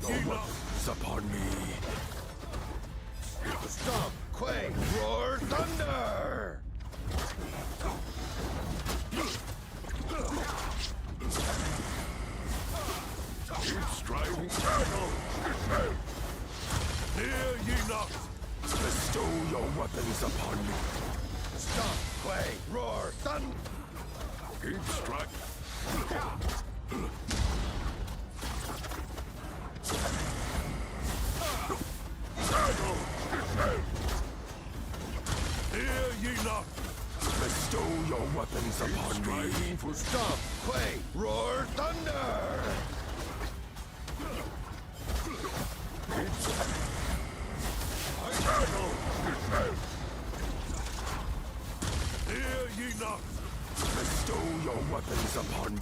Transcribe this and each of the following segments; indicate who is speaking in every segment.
Speaker 1: your weapons upon me.
Speaker 2: Stomp, quake, roar, thunder!
Speaker 1: Keep striving, battle! Fear ye not! Bestow your weapons upon me.
Speaker 2: Stomp, quake, roar, thunder!
Speaker 1: Keep striving. Fear ye not! Bestow your weapons upon me.
Speaker 2: Striving for stomp, quake, roar, thunder!
Speaker 1: Fear ye not! Bestow your weapons upon me.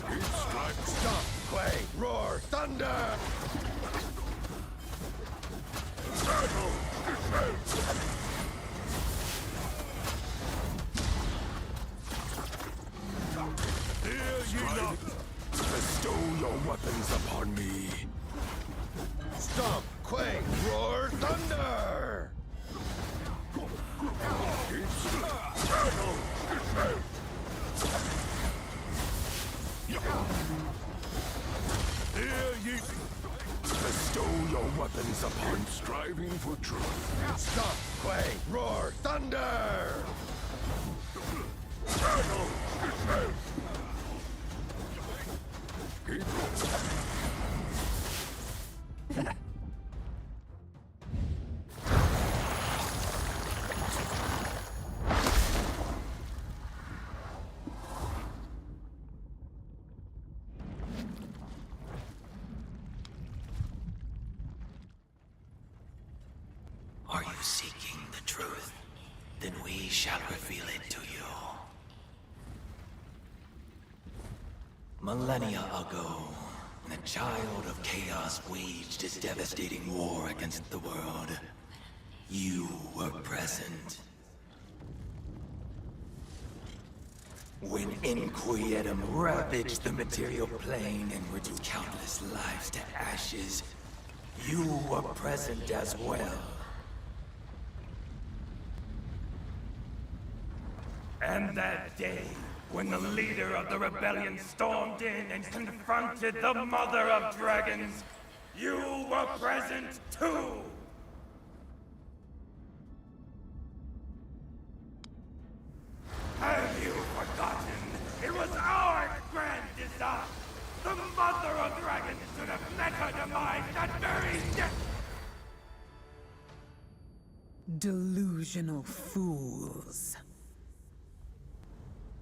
Speaker 1: Keep striving.
Speaker 2: Stomp, quake, roar, thunder!
Speaker 1: Fear ye not! Bestow your weapons upon me.
Speaker 2: Stomp, quake, roar, thunder!
Speaker 1: Fear ye! Bestow your weapons upon striving for truth.
Speaker 2: Stomp, quake, roar, thunder!
Speaker 3: Are you seeking the truth? Then we shall reveal it to you. Millennia ago, the child of chaos waged his devastating war against the world. You were present. When Inquietum ravaged the material plane and reduced countless lives to ashes, you were present as well. And that day, when the leader of the rebellion stormed in and confronted the mother of dragons, you were present too! Have you forgotten? It was our grand design! The mother of dragons should have met her demise that very day!
Speaker 4: Delusional fools.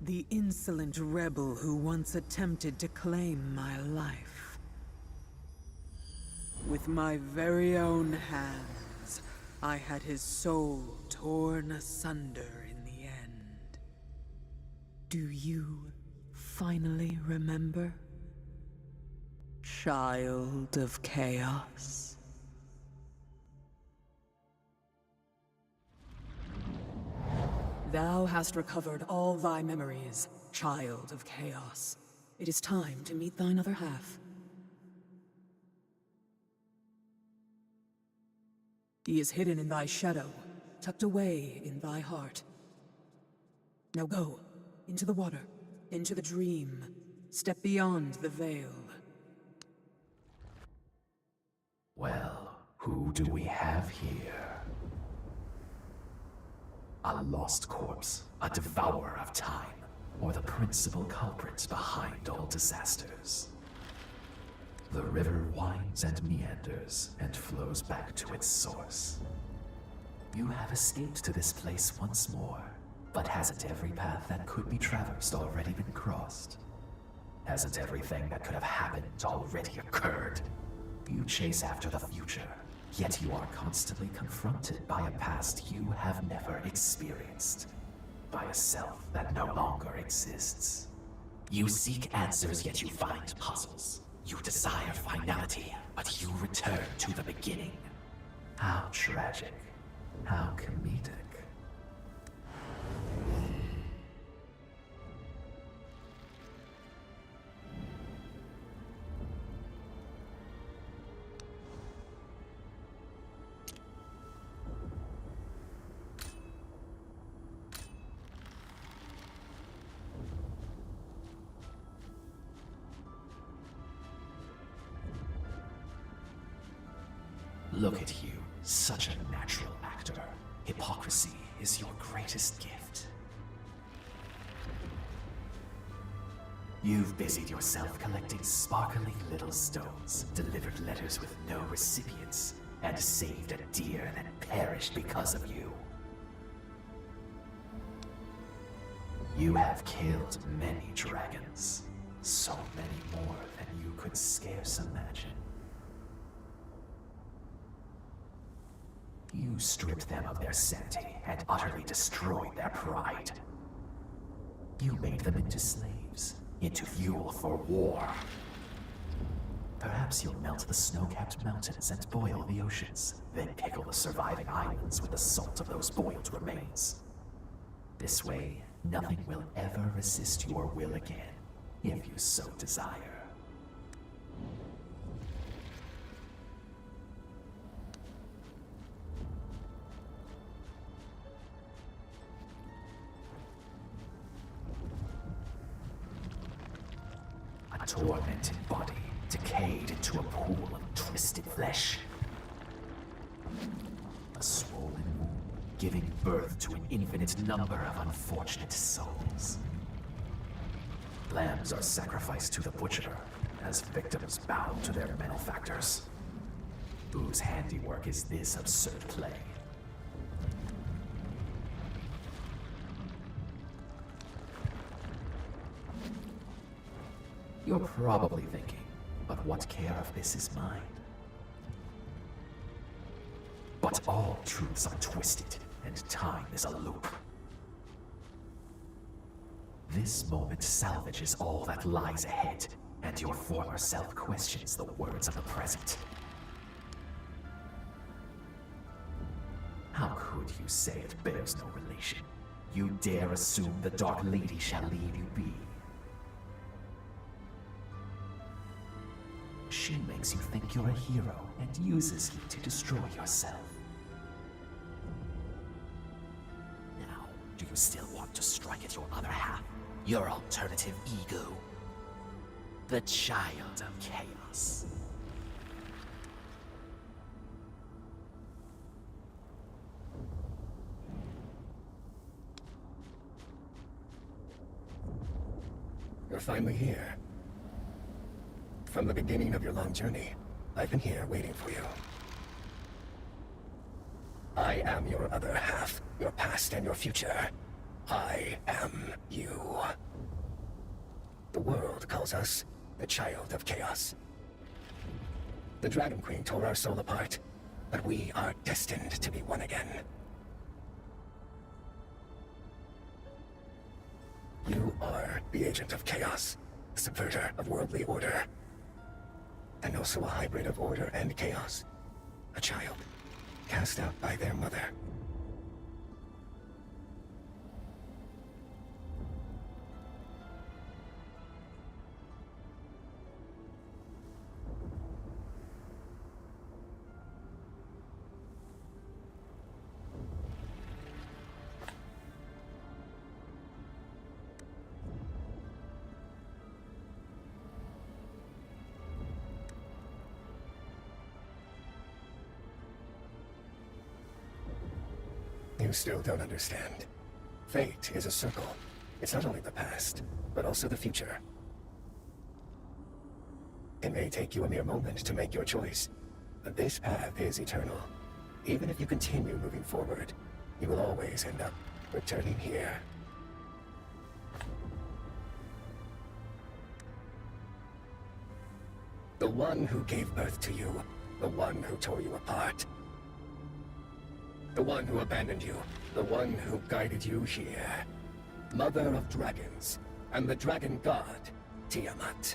Speaker 4: The insolent rebel who once attempted to claim my life. With my very own hands, I had his soul torn asunder in the end. Do you finally remember? Child of Chaos. Thou hast recovered all thy memories, child of chaos. It is time to meet thine other half. He is hidden in thy shadow, tucked away in thy heart. Now go, into the water, into the dream. Step beyond the veil.
Speaker 5: Well, who do we have here? A lost corpse, a devourer of time, or the principal culprit behind all disasters. The river winds and meanders and flows back to its source. You have escaped to this place once more, but hasn't every path that could be traversed already been crossed? Hasn't everything that could have happened already occurred? You chase after the future, yet you are constantly confronted by a past you have never experienced. By a self that no longer exists. You seek answers, yet you find puzzles. You desire finality, but you return to the beginning. How tragic. How comedic. Look at you, such a natural actor. Hypocrisy is your greatest gift. You've busied yourself collecting sparkling little stones, delivered letters with no recipients, and saved a deer that perished because of you. You have killed many dragons, so many more than you could scarce imagine. You stripped them of their sanity and utterly destroyed their pride. You made them into slaves, into fuel for war. Perhaps you'll melt the snow-capped mountains and boil the oceans, then pickle the surviving islands with the salt of those boiled remains. This way, nothing will ever resist your will again, if you so desire. A tormented body, decayed into a pool of twisted flesh. A swollen wound, giving birth to an infinite number of unfortunate souls. Lambs are sacrificed to the butcher, as victims bow to their benefactors. Whose handiwork is this absurd play? You're probably thinking, but what care of this is mine? But all truths are twisted, and time is a loop. This moment salvages all that lies ahead, and your former self questions the words of the present. How could you say it bears no relation? You dare assume the Dark Lady shall leave you be. She makes you think you're a hero and uses you to destroy yourself. Now, do you still want to strike at your other half? Your alternative ego? The child of chaos.
Speaker 1: You're finally here. From the beginning of your long journey, I've been here waiting for you. I am your other half, your past and your future. I am you. The world calls us the child of chaos. The Dragon Queen tore our soul apart, but we are destined to be one again. You are the agent of chaos, the subverter of worldly order. And also a hybrid of order and chaos. A child, cast out by their mother. You still don't understand. Fate is a circle. It's not only the past, but also the future. It may take you a mere moment to make your choice, but this path is eternal. Even if you continue moving forward, you will always end up returning here. The one who gave birth to you, the one who tore you apart. The one who abandoned you, the one who guided you here. Mother of dragons, and the dragon god, Tiamat.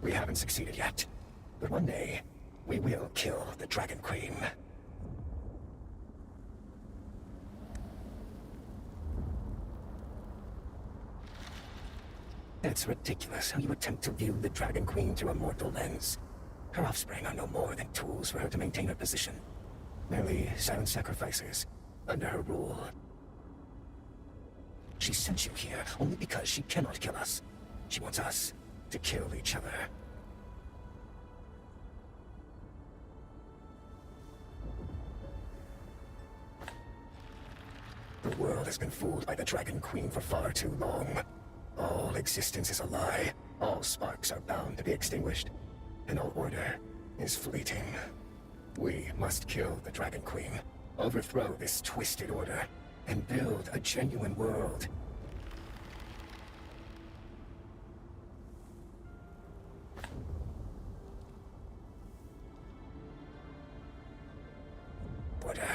Speaker 1: We haven't succeeded yet, but one day, we will kill the Dragon Queen. It's ridiculous how you attempt to view the Dragon Queen through a mortal lens. Her offspring are no more than tools for her to maintain her position. Merely silent sacrifices under her rule. She sent you here only because she cannot kill us. She wants us to kill each other. The world has been fooled by the Dragon Queen for far too long. All existence is a lie. All sparks are bound to be extinguished. And all order is fleeting. We must kill the Dragon Queen, overthrow this twisted order, and build a genuine world. Order.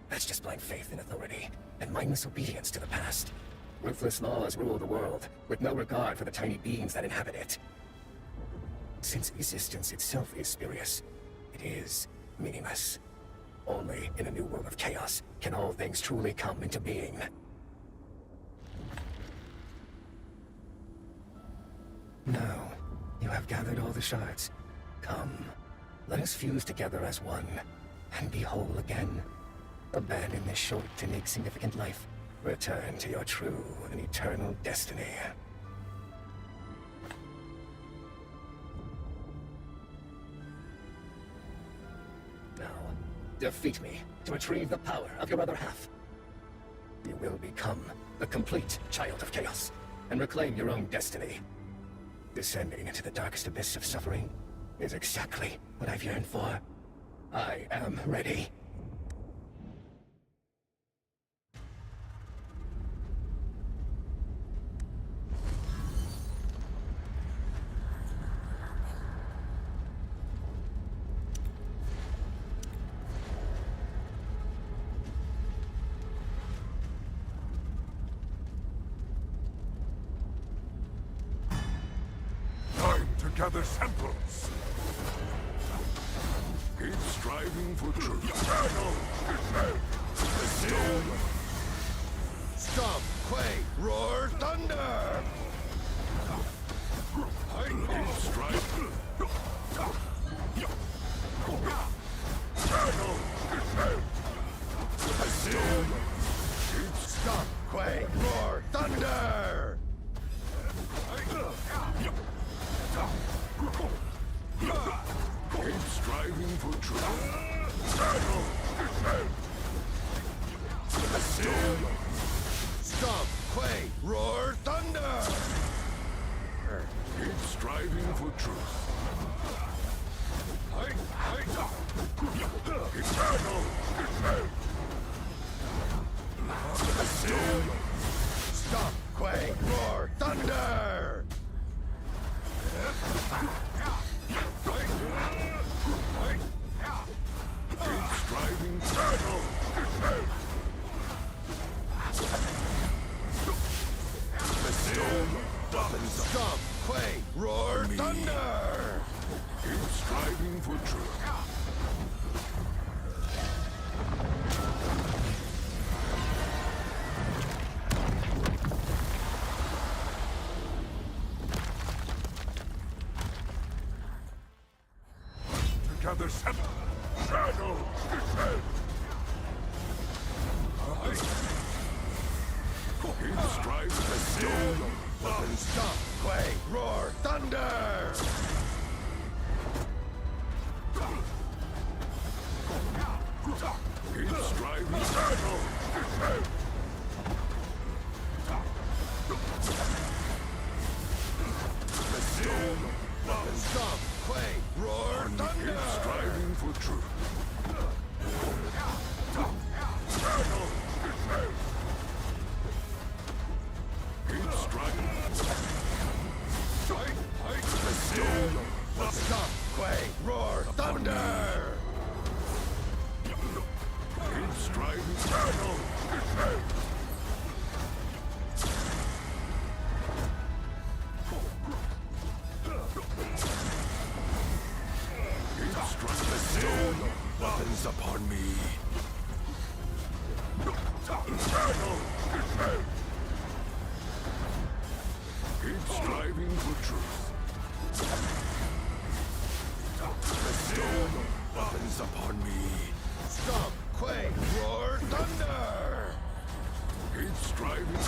Speaker 1: That's just blind faith in authority, and mindless obedience to the past. Ruthless laws rule the world, with no regard for the tiny beings that inhabit it. Since existence itself is spurious, it is meaningless. Only in a new world of chaos can all things truly come into being. Now, you have gathered all the shards. Come, let us fuse together as one, and be whole again. Abandon this short and insignificant life. Return to your true and eternal destiny. Now, defeat me to retrieve the power of your other half. You will become the complete child of chaos, and reclaim your own destiny. Descending into the darkest abyss of suffering is exactly what I've yearned for. I am ready.
Speaker 2: Gather samples. Keep striving for truth. Stomp, quake, roar, thunder. Keep striving. Stomp, quake, roar, thunder. Keep striving for truth. Stomp, quake, roar, thunder. Keep striving for truth. Stomp, quake, roar, thunder. Keep striving. Stomp, quake, roar, thunder. Keep striving for truth. Gather seven. Shadow. Keep striving to steal. Stomp, quake, roar, thunder. Keep striving. Shadow. Stomp, quake, roar, thunder. Keep striving for truth. Keep striving. Stomp, quake, roar, thunder. Keep striving. Weapons upon me. Keep striving for truth. Weapons upon me. Stomp, quake, roar, thunder. Keep striving.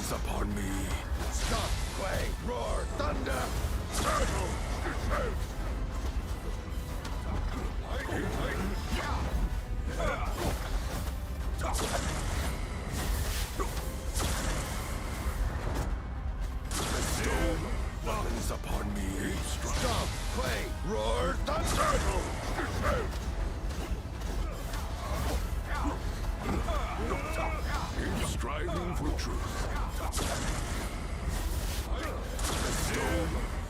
Speaker 2: weapons upon me. Stop, quake, roar, thunder! Turtle! Weapons upon me. Stop, quake, roar, thunder! In striving for truth.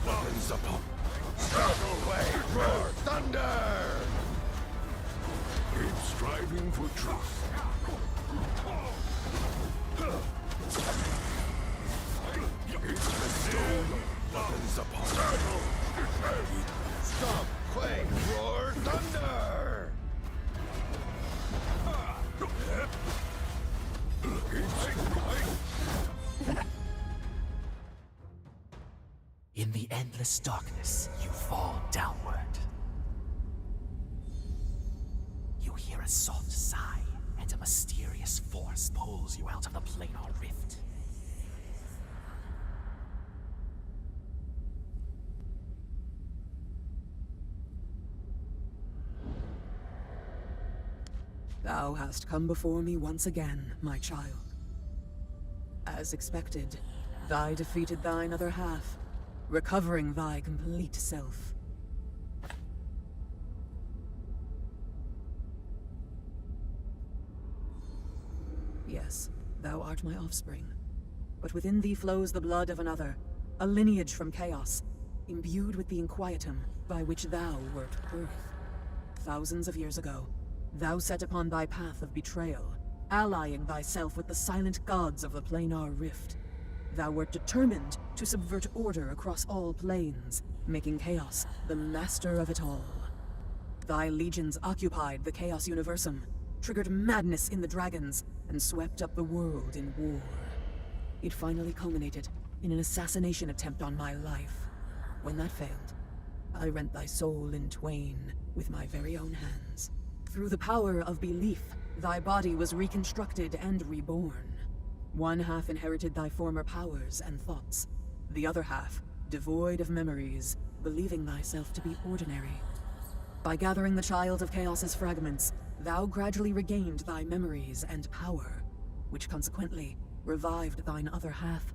Speaker 2: Weapons upon. Quake, roar, thunder! In striving for truth. Weapons upon. Stop, quake, roar, thunder!
Speaker 5: In the endless darkness, you fall downward. You hear a soft sigh, and a mysterious force pulls you out of the planar rift.
Speaker 4: Thou hast come before me once again, my child. As expected, thy defeated thine other half, recovering thy complete self. Yes, thou art my offspring, but within thee flows the blood of another, a lineage from chaos, imbued with the inquietum by which thou wert birthed. Thousands of years ago, thou set upon thy path of betrayal, allying thyself with the silent gods of the planar rift. Thou wert determined to subvert order across all planes, making chaos the master of it all. Thy legions occupied the Chaos Universum, triggered madness in the dragons, and swept up the world in war. It finally culminated in an assassination attempt on my life. When that failed, I rent thy soul in twain with my very own hands. Through the power of belief, thy body was reconstructed and reborn. One half inherited thy former powers and thoughts. The other half, devoid of memories, believing thyself to be ordinary. By gathering the Child of Chaos's fragments, thou gradually regained thy memories and power, which consequently revived thine other half.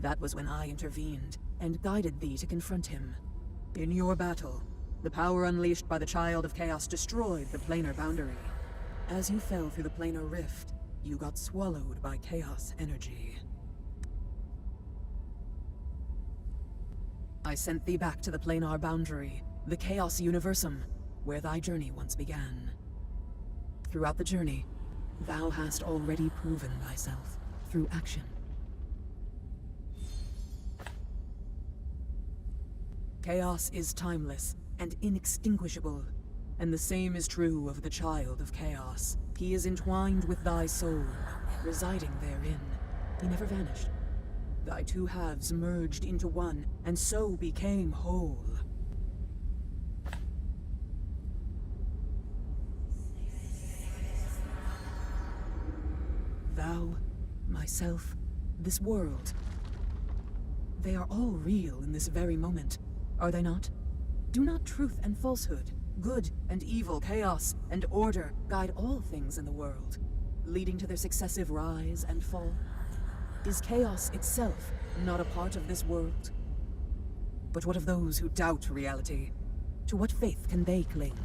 Speaker 4: That was when I intervened and guided thee to confront him. In your battle, the power unleashed by the Child of Chaos destroyed the planar boundary. As you fell through the planar rift, you got swallowed by chaos energy. I sent thee back to the planar boundary, the Chaos Universum, where thy journey once began. Throughout the journey, thou hast already proven thyself through action. Chaos is timeless and inextinguishable, and the same is true of the Child of Chaos. He is entwined with thy soul, residing therein. He never vanished. Thy two halves merged into one, and so became whole. Thou, myself, this world. They are all real in this very moment, are they not? Do not truth and falsehood, good and evil, chaos and order guide all things in the world, leading to their successive rise and fall? Is chaos itself not a part of this world? But what of those who doubt reality? To what faith can they cling?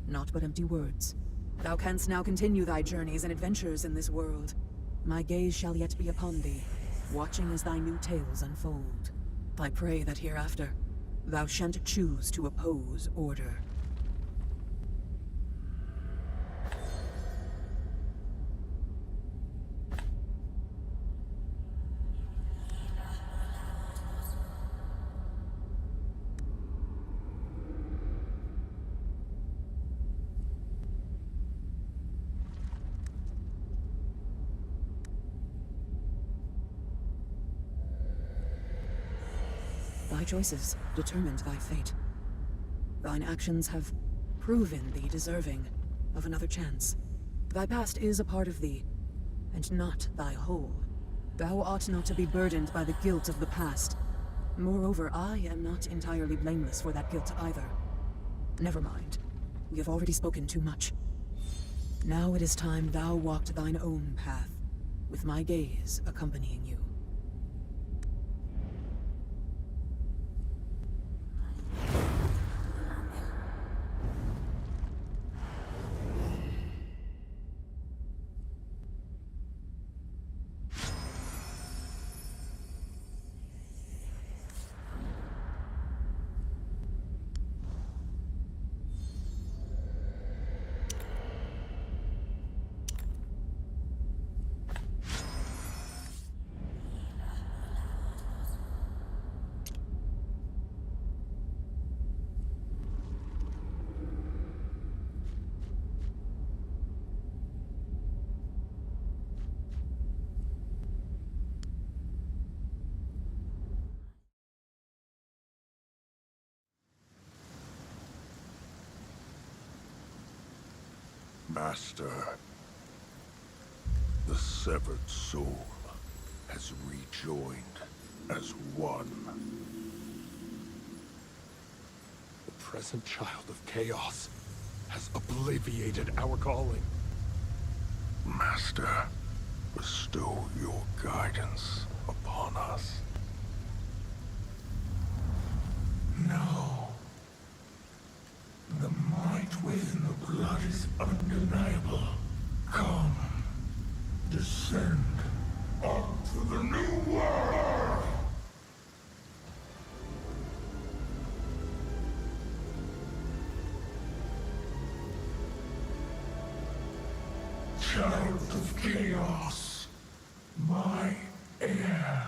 Speaker 4: Naught but empty words. Thou canst now continue thy journeys and adventures in this world. My gaze shall yet be upon thee, watching as thy new tales unfold. I pray that hereafter, thou shan't choose to oppose order. Thy choices determined thy fate. Thine actions have proven thee deserving of another chance. Thy past is a part of thee, and not thy whole. Thou ought not to be burdened by the guilt of the past. Moreover, I am not entirely blameless for that guilt either. Never mind. We have already spoken too much. Now it is time thou walked thine own path, with my gaze accompanying you.
Speaker 2: Master, the severed soul has rejoined as one. The present child of chaos has obliviated our calling. Master, bestow your guidance upon us. No. The might within the blood is undeniable. Come, descend onto the new world! Child of chaos, my heir.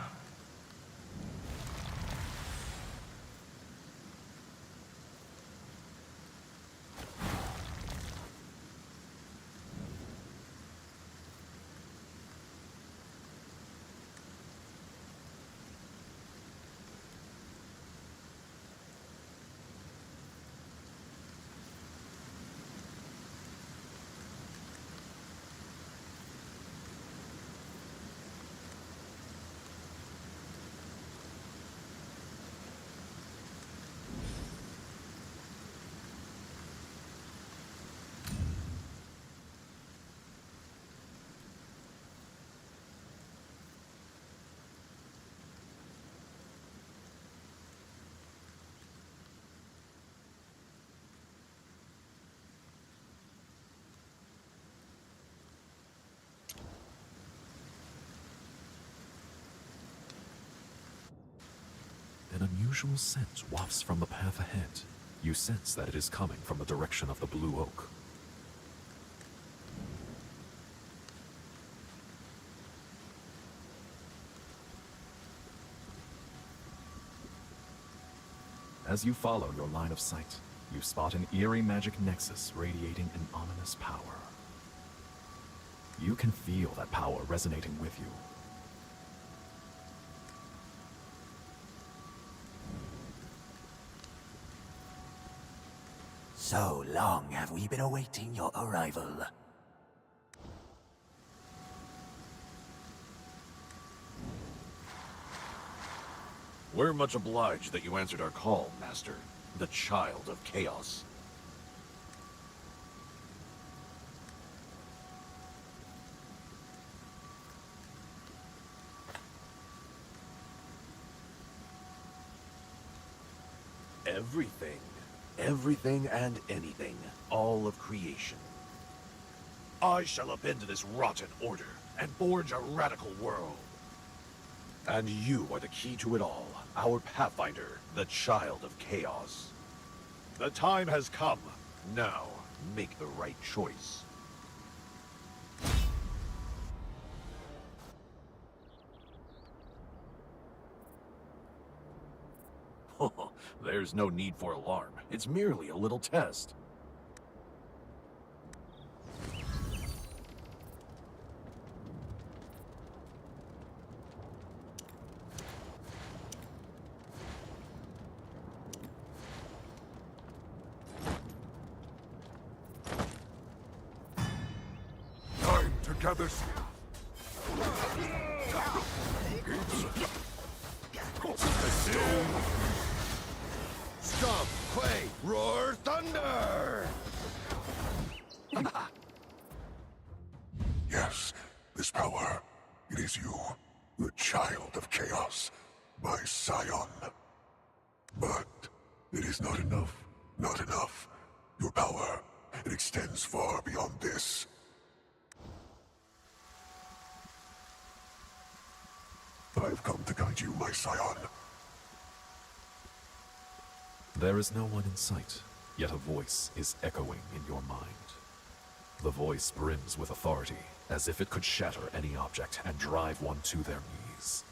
Speaker 5: An unusual scent wafts from the path ahead. You sense that it is coming from the direction of the Blue Oak. As you follow your line of sight, you spot an eerie magic nexus radiating an ominous power. You can feel that power resonating with you.
Speaker 3: So long have we been awaiting your arrival.
Speaker 6: We're much obliged that you answered our call, Master. The Child of Chaos. Everything and anything. All of creation. I shall upend this rotten order and forge a radical world. And you are the key to it all, our Pathfinder, the Child of Chaos. The time has come. Now, make the right choice. There's no need for alarm. It's merely a little test.
Speaker 2: Time to gather. Stomp, quake, roar, thunder!
Speaker 7: Yes, this power. It is you, the child of chaos, my scion. But it is not enough. Not enough. Your power, it extends far beyond this. I have come to guide you, my scion.
Speaker 5: There is no one in sight, yet a voice is echoing in your mind. The voice brims with authority, as if it could shatter any object and drive one to their knees.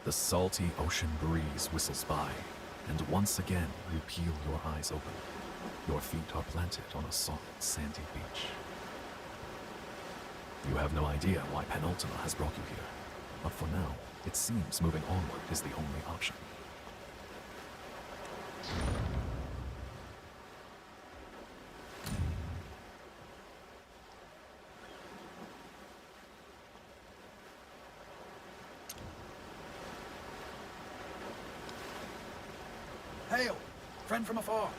Speaker 5: The salty ocean breeze whistles by, and once again you peel your eyes open. Your feet are planted on a solid, sandy beach. You have no idea why Penultima has brought you here, but for now, it seems moving onward is the only option.
Speaker 8: Hail! Friend from afar!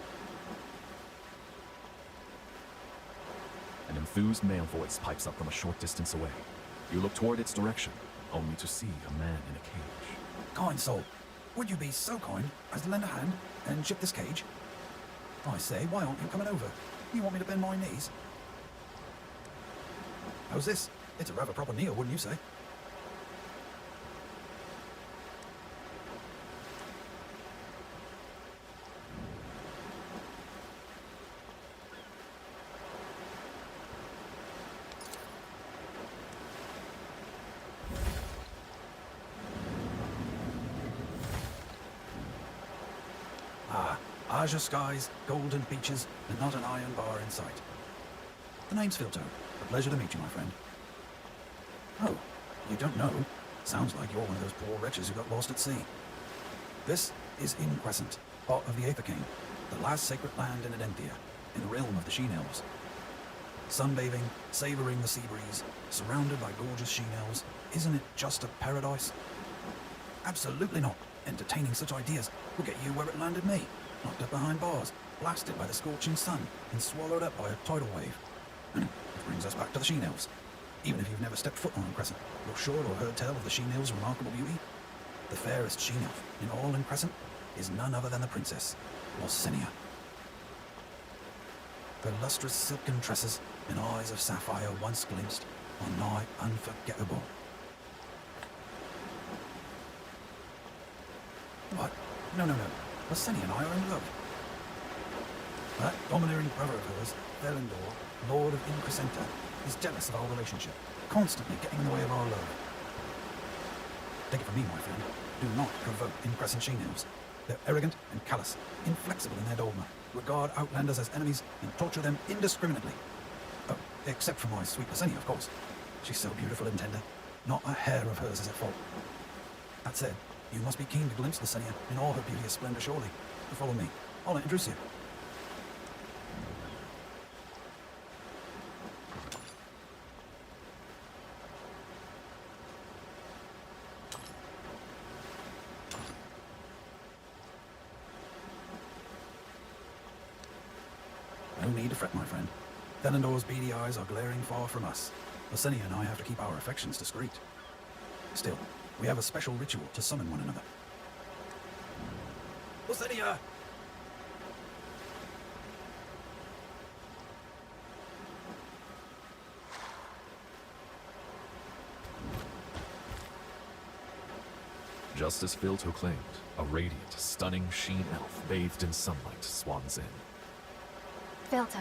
Speaker 5: An enthused male voice pipes up from a short distance away. You look toward its direction, only to see a man in a cage.
Speaker 8: Kind soul, would you be so kind as to lend a hand and ship this cage? I say, why aren't you coming over? You want me to bend my knees? How's this? It's a rather proper kneel, wouldn't you say? Azure skies, golden beaches, and not an iron bar in sight. The name's Filto. A pleasure to meet you, my friend. Oh, you don't know? Sounds like you're one of those poor wretches who got lost at sea. This is In Crescent, part of the Aethercane, the last sacred land in Adenthia, in the realm of the She-Elves. Sunbathing, savouring the sea breeze, surrounded by gorgeous she-elves, isn't it just a paradise? Absolutely not. Entertaining such ideas will get you where it landed me. Locked up behind bars, blasted by the scorching sun, and swallowed up by a tidal wave. Which brings us back to the She-Elves. Even if you've never stepped foot on Crescent, you're sure or heard tell of the She-Elves' remarkable beauty. The fairest She-Elf in all in Crescent is none other than the princess, Lysenia. Her lustrous silken tresses and eyes of sapphire once glimpsed are nigh unforgettable. What? No. Lysenia and I are in love. That domineering brother of hers, Velendor, Lord of Increscenta, is jealous of our relationship, constantly getting in the way of our love. Take it from me, my friend. Do not provoke Increscent She-Elves. They're arrogant and callous, inflexible in their dogma, regard outlanders as enemies, and torture them indiscriminately. Oh, except for my sweet Lysenia, of course. She's so beautiful and tender. Not a hair of hers is at fault. That said, you must be keen to glimpse Lysenia in all her beauteous splendor, surely. Follow me. I'll introduce you. No need to fret, my friend. Velendor's beady eyes are glaring far from us. Lysenia and I have to keep our affections discreet. Still, we have a special ritual to summon one another. Lysenia!
Speaker 5: Just as Filto claimed, a radiant, stunning sheen elf bathed in sunlight swans in.
Speaker 9: Filto.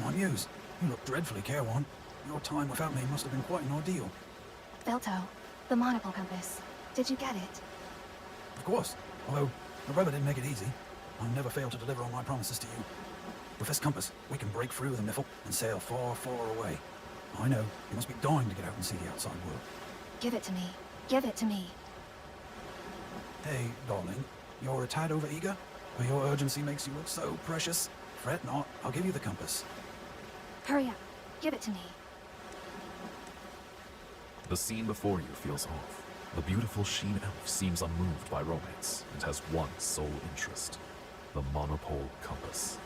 Speaker 8: My muse, you look dreadfully careworn. Your time without me must have been quite an ordeal.
Speaker 9: Filto, the monopole compass. Did you get it?
Speaker 8: Of course, although my brother didn't make it easy. I never fail to deliver on my promises to you. With this compass, we can break through the Miffle and sail far, far away. I know you must be dying to get out and see the outside world.
Speaker 9: Give it to me. Give it to me.
Speaker 8: Hey, darling, you're a tad over-eager? But your urgency makes you look so precious. Fret not, I'll give you the compass.
Speaker 9: Hurry up. Give it to me.
Speaker 5: The scene before you feels off. The beautiful Sheen elf seems unmoved by romance and has one sole interest: the monopole compass.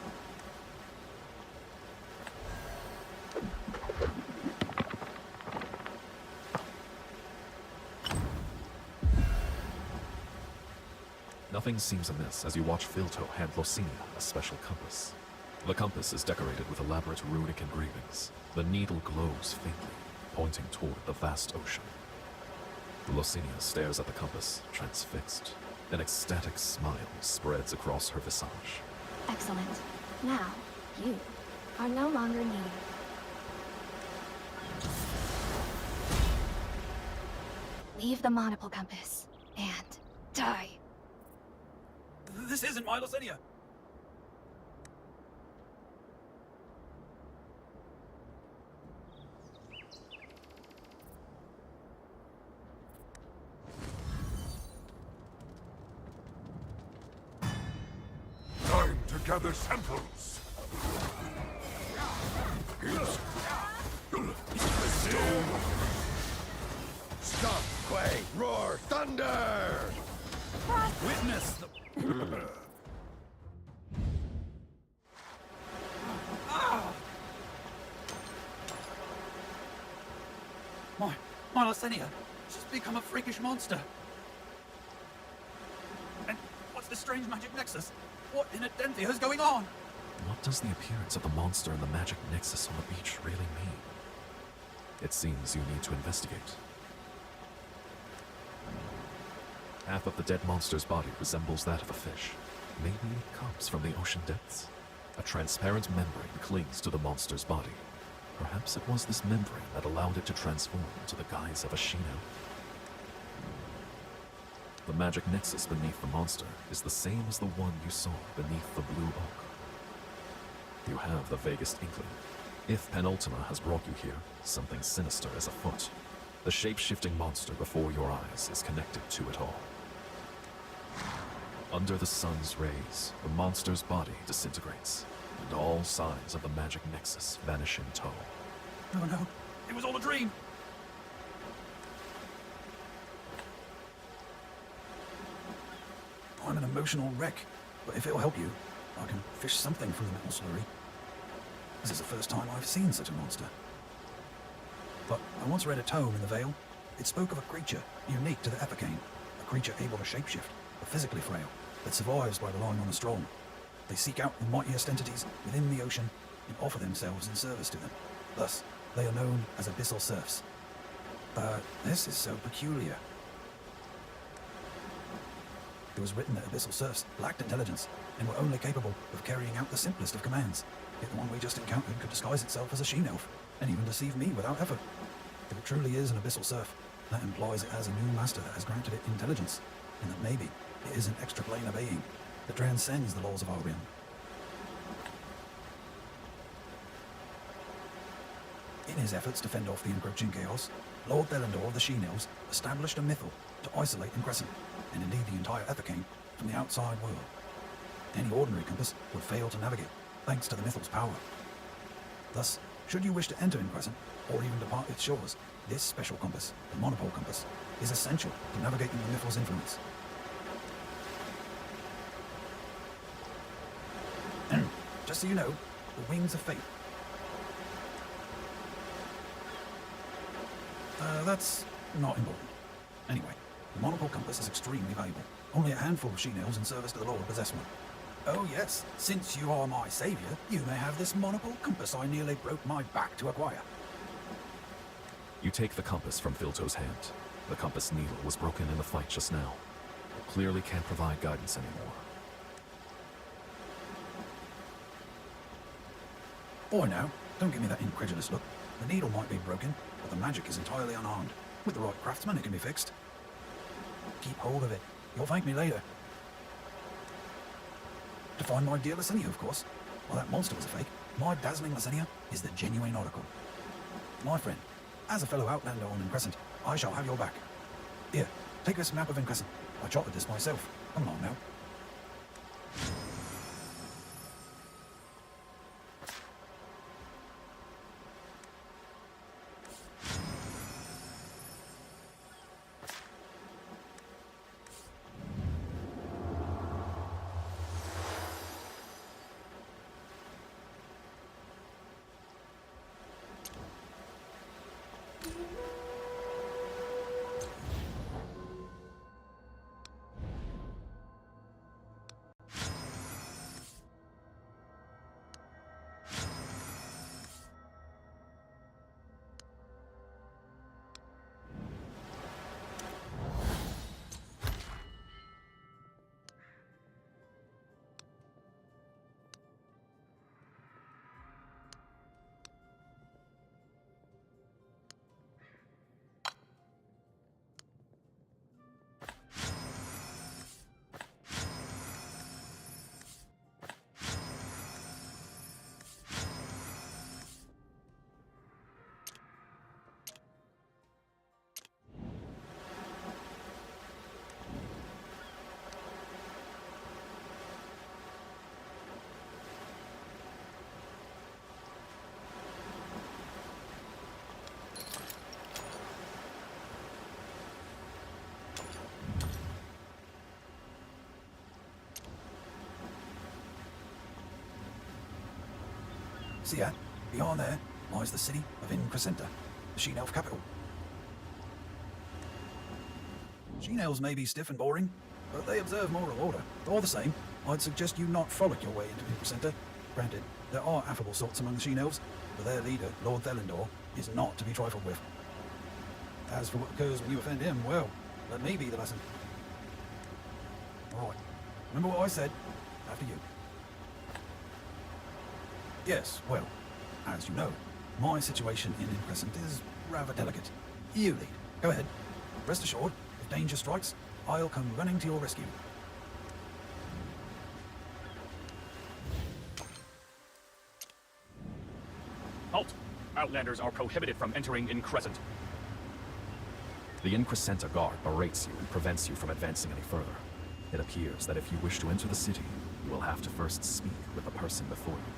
Speaker 5: Nothing seems amiss as you watch Filto hand Locinia a special compass. The compass is decorated with elaborate runic engravings. The needle glows faintly, pointing toward the vast ocean. Locinia stares at the compass, transfixed. An ecstatic smile spreads across her visage.
Speaker 9: Excellent. Now, you are no longer needed. Leave the monopole compass and die.
Speaker 8: This isn't my Locinia!
Speaker 7: Time to gather samples.
Speaker 2: Stop, quake, roar, thunder!
Speaker 8: Witness the... My Locinia, she's become a freakish monster. And what's this strange magic nexus? What in Adenthia is going on?
Speaker 5: What does the appearance of the monster and the magic nexus on the beach really mean? It seems you need to investigate. Half of the dead monster's body resembles that of a fish. Maybe it comes from the ocean depths. A transparent membrane clings to the monster's body. Perhaps it was this membrane that allowed it to transform into the guise of a Shino. The magic nexus beneath the monster is the same as the one you saw beneath the blue oak. You have the vaguest inkling. If Penultima has brought you here, something sinister is afoot. The shape-shifting monster before your eyes is connected to it all. Under the sun's rays, the monster's body disintegrates, and all signs of the magic nexus vanish in tow.
Speaker 8: Oh no, it was all a dream! I'm an emotional wreck, but if it'll help you, I can fish something from the metal slurry. This is the first time I've seen such a monster. But I once read a tome in the Vale. It spoke of a creature unique to the Epicane, a creature able to shapeshift, but physically frail, that survives by relying on the strong. They seek out the mightiest entities within the ocean and offer themselves in service to them. Thus, they are known as abyssal serfs. But this is so peculiar. It was written that abyssal serfs lacked intelligence and were only capable of carrying out the simplest of commands. Yet the one we just encountered could disguise itself as a she-elf and even deceive me without effort. If it truly is an abyssal serf, that implies it has a new master that has granted it intelligence, and that maybe it is an extra plane of being that transcends the laws of our realm. In his efforts to fend off the encroaching chaos, Lord Belendor of the She-Elves established a mythal to isolate Crescent, and indeed the entire Epicane, from the outside world. Any ordinary compass would fail to navigate, thanks to the mythal's power. Thus, should you wish to enter Crescent, or even depart its shores, this special compass, the monopole compass, is essential to navigating the mythal's influence. Just so you know, the wings of fate. That's not important. Anyway, the monopole compass is extremely valuable. Only a handful of she-elves in service to the Lord possess one. Oh yes, since you are my savior, you may have this monopole compass I nearly broke my back to acquire.
Speaker 5: You take the compass from Filto's hand. The compass needle was broken in the fight just now. It clearly can't provide guidance anymore.
Speaker 8: Boy now, don't give me that incredulous look. The needle might be broken, but the magic is entirely unharmed. With the right craftsman, it can be fixed. Keep hold of it. You'll thank me later. To find my dear Licinia, of course. Well, that monster was a fake. My dazzling Licinia is the genuine oracle. My friend, as a fellow outlander on Increscent, I shall have your back. Here, take this map of Increscent. I charted this myself. Come along now. See ya, beyond there lies the city of Increscenta, the Sheen Elf capital. Sheen Elves may be stiff and boring, but they observe moral order. All the same, I'd suggest you not frolic your way into Increscenta. Granted, there are affable sorts among the Sheen Elves, but their leader, Lord Thelendor, is not to be trifled with. As for what occurs when you offend him, well, let me be the lesson. Alright, remember what I said? After you. Yes, well, as you know, my situation in Increscent is rather delicate. You lead. Go ahead. Rest assured, if danger strikes, I'll come running to your rescue.
Speaker 10: Halt! Outlanders are prohibited from entering Increscent.
Speaker 5: The Increscenta guard berates you and prevents you from advancing any further. It appears that if you wish to enter the city, you will have to first speak with the person before you.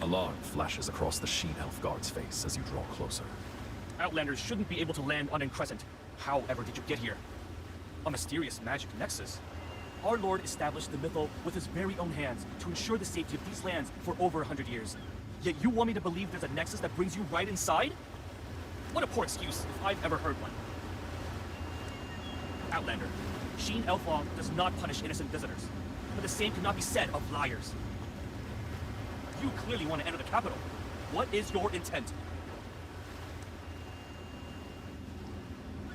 Speaker 5: Alarm flashes across the Sheen Elf guard's face as you draw closer.
Speaker 10: Outlanders shouldn't be able to land on Increscent. However did you get here? A mysterious magic nexus. Our lord established the mythal with his very own hands to ensure the safety of these lands for over 100 years. Yet you want me to believe there's a nexus that brings you right inside? What a poor excuse, if I've ever heard one. Outlander, Sheen Elf law does not punish innocent visitors, but the same cannot be said of liars. You clearly want to enter the capital. What is your intent?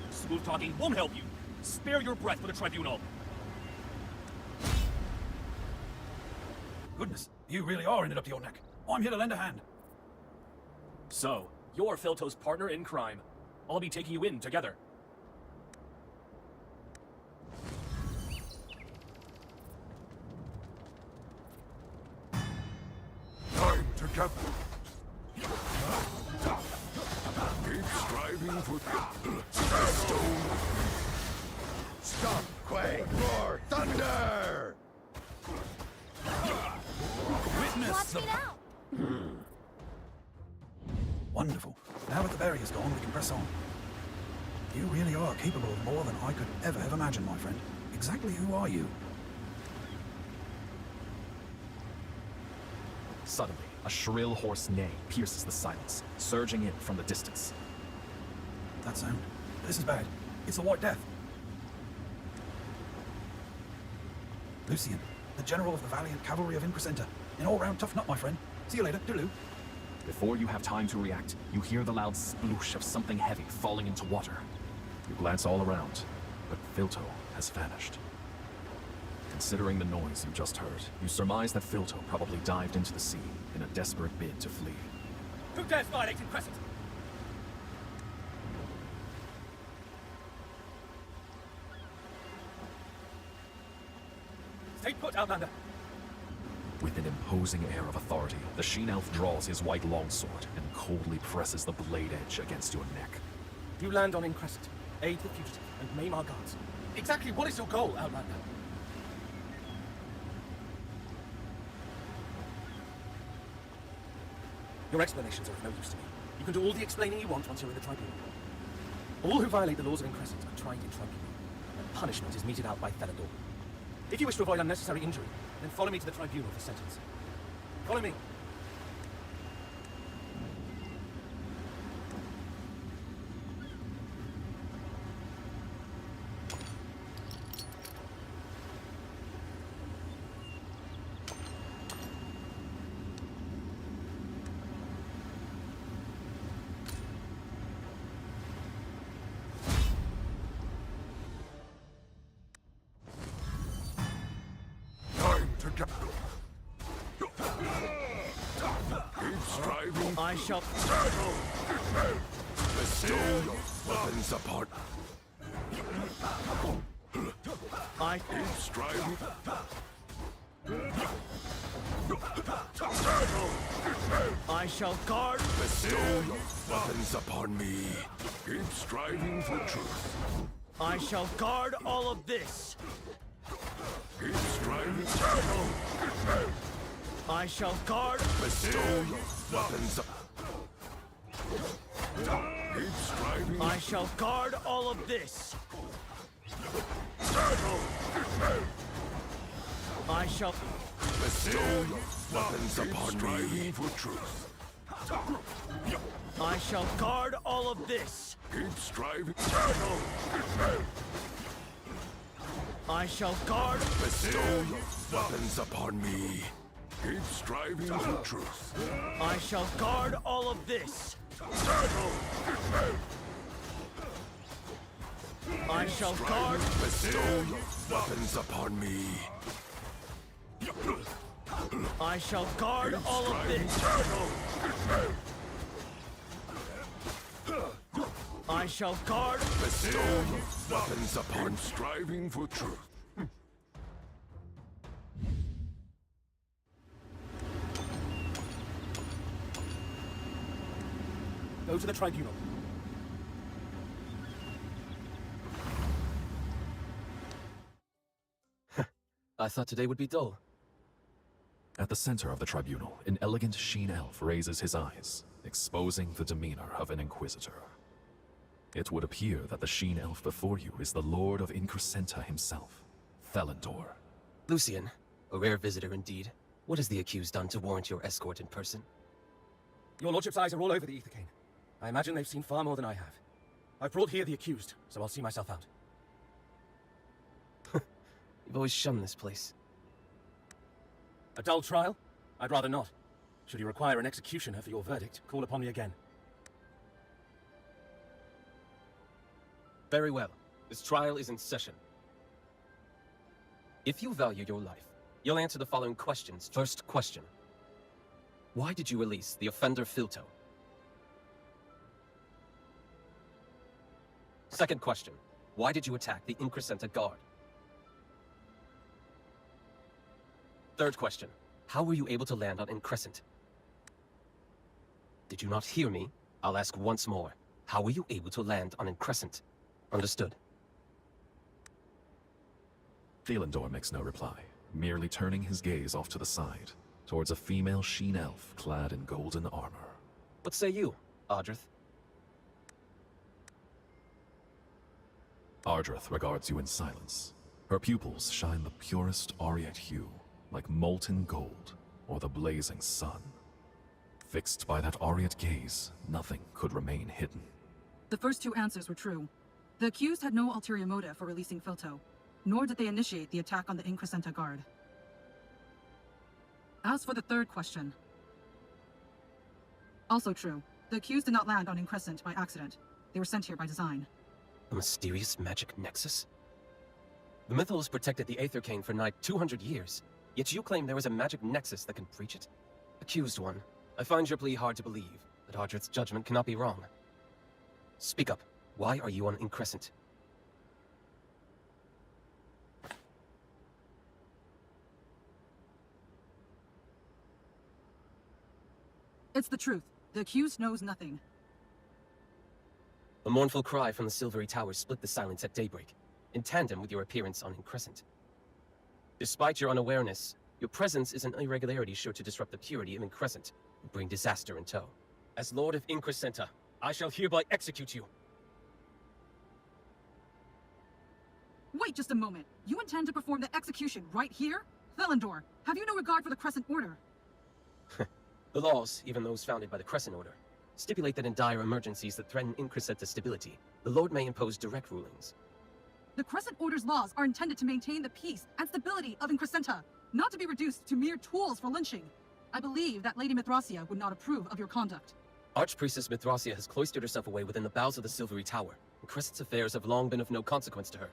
Speaker 10: Smooth talking won't help you. Spare your breath for the tribunal.
Speaker 8: Goodness, you really are in it up to your neck. I'm here to lend a hand.
Speaker 10: So, you're Filto's partner in crime. I'll be taking you in together.
Speaker 7: Time together. Keep striving for stone. Stop, quake, roar, thunder!
Speaker 8: Witness the... Wonderful. Now that the barrier is gone, we can press on. You really are capable of more than I could ever have imagined, my friend. Exactly who are you?
Speaker 5: Suddenly, a shrill hoarse neigh pierces the silence, surging in from the distance.
Speaker 8: That sound. This is bad. It's the White Death. Lucian, the general of the valiant cavalry of Increscenta. An all-round tough nut, my friend. See you later. Toodaloo.
Speaker 5: Before you have time to react, you hear the loud sploosh of something heavy falling into water. You glance all around, but Filto has vanished. Considering the noise you just heard, you surmise that Filto probably dived into the sea in a desperate bid to flee.
Speaker 10: Who dares violate in Crescent? Stay put, Outlander.
Speaker 5: With an imposing air of authority, the Sheen Elf draws his white longsword and coldly presses the blade edge against your neck.
Speaker 10: You land on Crescent, aid the fugitive, and maim our guards. Exactly what is your goal, Outlander? Your explanations are of no use to me. You can do all the explaining you want once you're in the tribunal. All who violate the laws of Crescent are tried in tribunal, and punishment is meted out by Felidor. If you wish to avoid unnecessary injury, then follow me to the tribunal for sentence. Follow me.
Speaker 7: Keep striving.
Speaker 10: I shall
Speaker 7: Bestow your weapons apart.
Speaker 10: I
Speaker 7: Keep striving.
Speaker 10: I shall guard.
Speaker 7: Bestow your weapons upon me. Keep striving for truth.
Speaker 10: I shall guard all of this.
Speaker 7: Keep striving.
Speaker 10: I shall guard.
Speaker 7: Bestow your weapons. Keep striving.
Speaker 10: I shall guard all of this. I shall
Speaker 7: Bestow your weapons upon me. For truth.
Speaker 10: I shall guard all of this.
Speaker 7: Keep striving.
Speaker 10: I shall guard.
Speaker 7: Bestow your weapons upon me. Keep striving for truth.
Speaker 10: I shall guard all of this. I shall guard.
Speaker 7: Bestow your weapons upon me.
Speaker 10: I shall guard all of this. I shall guard.
Speaker 7: Bestow your weapons upon striving for truth.
Speaker 10: Go to the tribunal.
Speaker 11: I thought today would be dull.
Speaker 5: At the center of the tribunal, an elegant Sheen Elf raises his eyes, exposing the demeanor of an Inquisitor. It would appear that the Sheen Elf before you is the Lord of Increscenta himself, Felidor.
Speaker 11: Lucian, a rare visitor indeed. What has the accused done to warrant your escort in person?
Speaker 10: Your lordship's eyes are all over the Ethercane. I imagine they've seen far more than I have. I've brought here the accused, so I'll see myself out.
Speaker 11: You've always shunned this place.
Speaker 10: A dull trial? I'd rather not. Should you require an executioner for your verdict, call upon me again.
Speaker 11: Very well. This trial is in session. If you value your life, you'll answer the following questions. First question. Why did you release the offender Filto? Second question. Why did you attack the Increscenta Guard? Third question. How were you able to land on Increscent? Did you not hear me? I'll ask once more. How were you able to land on Increscent? Understood.
Speaker 5: Felidor makes no reply, merely turning his gaze off to the side, towards a female Sheen Elf clad in golden armor.
Speaker 11: What say you, Ardrith?
Speaker 5: Ardrith regards you in silence. Her pupils shine the purest aureate hue, like molten gold or the blazing sun. Fixed by that aureate gaze, nothing could remain hidden.
Speaker 12: The first two answers were true. The accused had no ulterior motive for releasing Filto, nor did they initiate the attack on the Increscenta Guard. As for the third question, also true. The accused did not land on Increscent by accident. They were sent here by design.
Speaker 11: A mysterious magic nexus? The Mythos protected the Aethercane for nigh 200 years, yet you claim there is a magic nexus that can breach it? Accused one, I find your plea hard to believe, but Ardreth's judgment cannot be wrong. Speak up. Why are you on Increscent?
Speaker 12: It's the truth. The accused knows nothing.
Speaker 11: A mournful cry from the Silvery Tower split the silence at daybreak, in tandem with your appearance on Increscent. Despite your unawareness, your presence is an irregularity sure to disrupt the purity of Increscent and bring disaster in tow. As Lord of Increscenta, I shall hereby execute you.
Speaker 12: Wait just a moment. You intend to perform the execution right here? Thelendor, have you no regard for the Crescent Order?
Speaker 11: The laws, even those founded by the Crescent Order, stipulate that in dire emergencies that threaten Increscenta's stability, the Lord may impose direct rulings.
Speaker 12: The Crescent Order's laws are intended to maintain the peace and stability of Increscenta, not to be reduced to mere tools for lynching. I believe that Lady Mithracia would not approve of your conduct.
Speaker 11: Archpriestess Mithracia has cloistered herself away within the bowels of the Silvery Tower, and Crescent's affairs have long been of no consequence to her.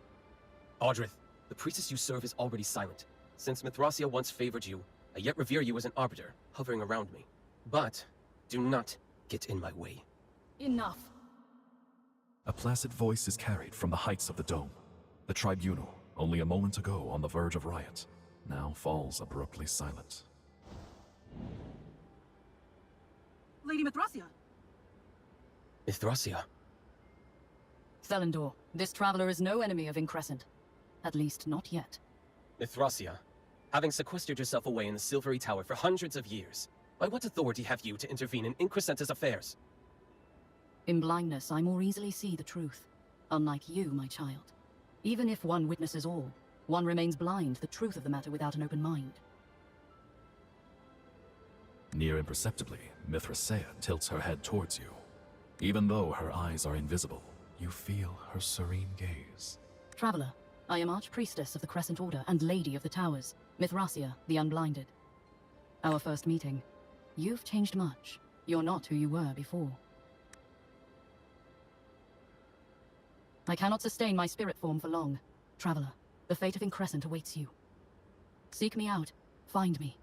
Speaker 11: Ardreth, the priestess you serve is already silent. Since Mithracia once favored you, I yet revere you as an arbiter, hovering around me. But do not get in my way.
Speaker 9: Enough.
Speaker 5: A placid voice is carried from the heights of the dome. The tribunal, only a moment ago on the verge of riot, now falls abruptly silent.
Speaker 12: Lady Mithracia!
Speaker 11: Mithracia?
Speaker 13: Thelendor, this traveler is no enemy of Increscent. At least, not yet.
Speaker 11: Mithracia, having sequestered yourself away in the Silvery Tower for hundreds of years, by what authority have you to intervene in Increscenta's affairs?
Speaker 13: In blindness, I more easily see the truth. Unlike you, my child. Even if one witnesses all, one remains blind to the truth of the matter without an open mind.
Speaker 5: Near imperceptibly, Mithracia tilts her head towards you. Even though her eyes are invisible, you feel her serene gaze.
Speaker 13: Traveler, I am Archpriestess of the Crescent Order and Lady of the Towers, Mithracia, the Unblinded. Our first meeting. You've changed much. You're not who you were before. I cannot sustain my spirit form for long. Traveler, the fate of Increscent awaits you. Seek me out. Find me.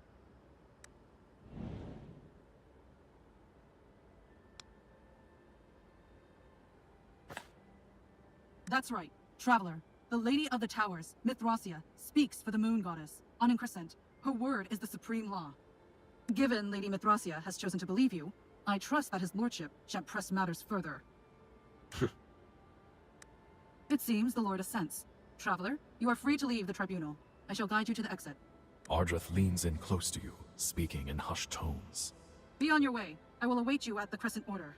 Speaker 12: That's right. Traveler, the Lady of the Towers, Mithracia, speaks for the Moon Goddess, on Increscent. Her word is the supreme law. Given Lady Mithracia has chosen to believe you, I trust that his lordship shan't press matters further. It seems the Lord assents. Traveler, you are free to leave the tribunal. I shall guide you to the exit.
Speaker 5: Ardreth leans in close to you, speaking in hushed tones.
Speaker 12: Be on your way. I will await you at the Crescent Order.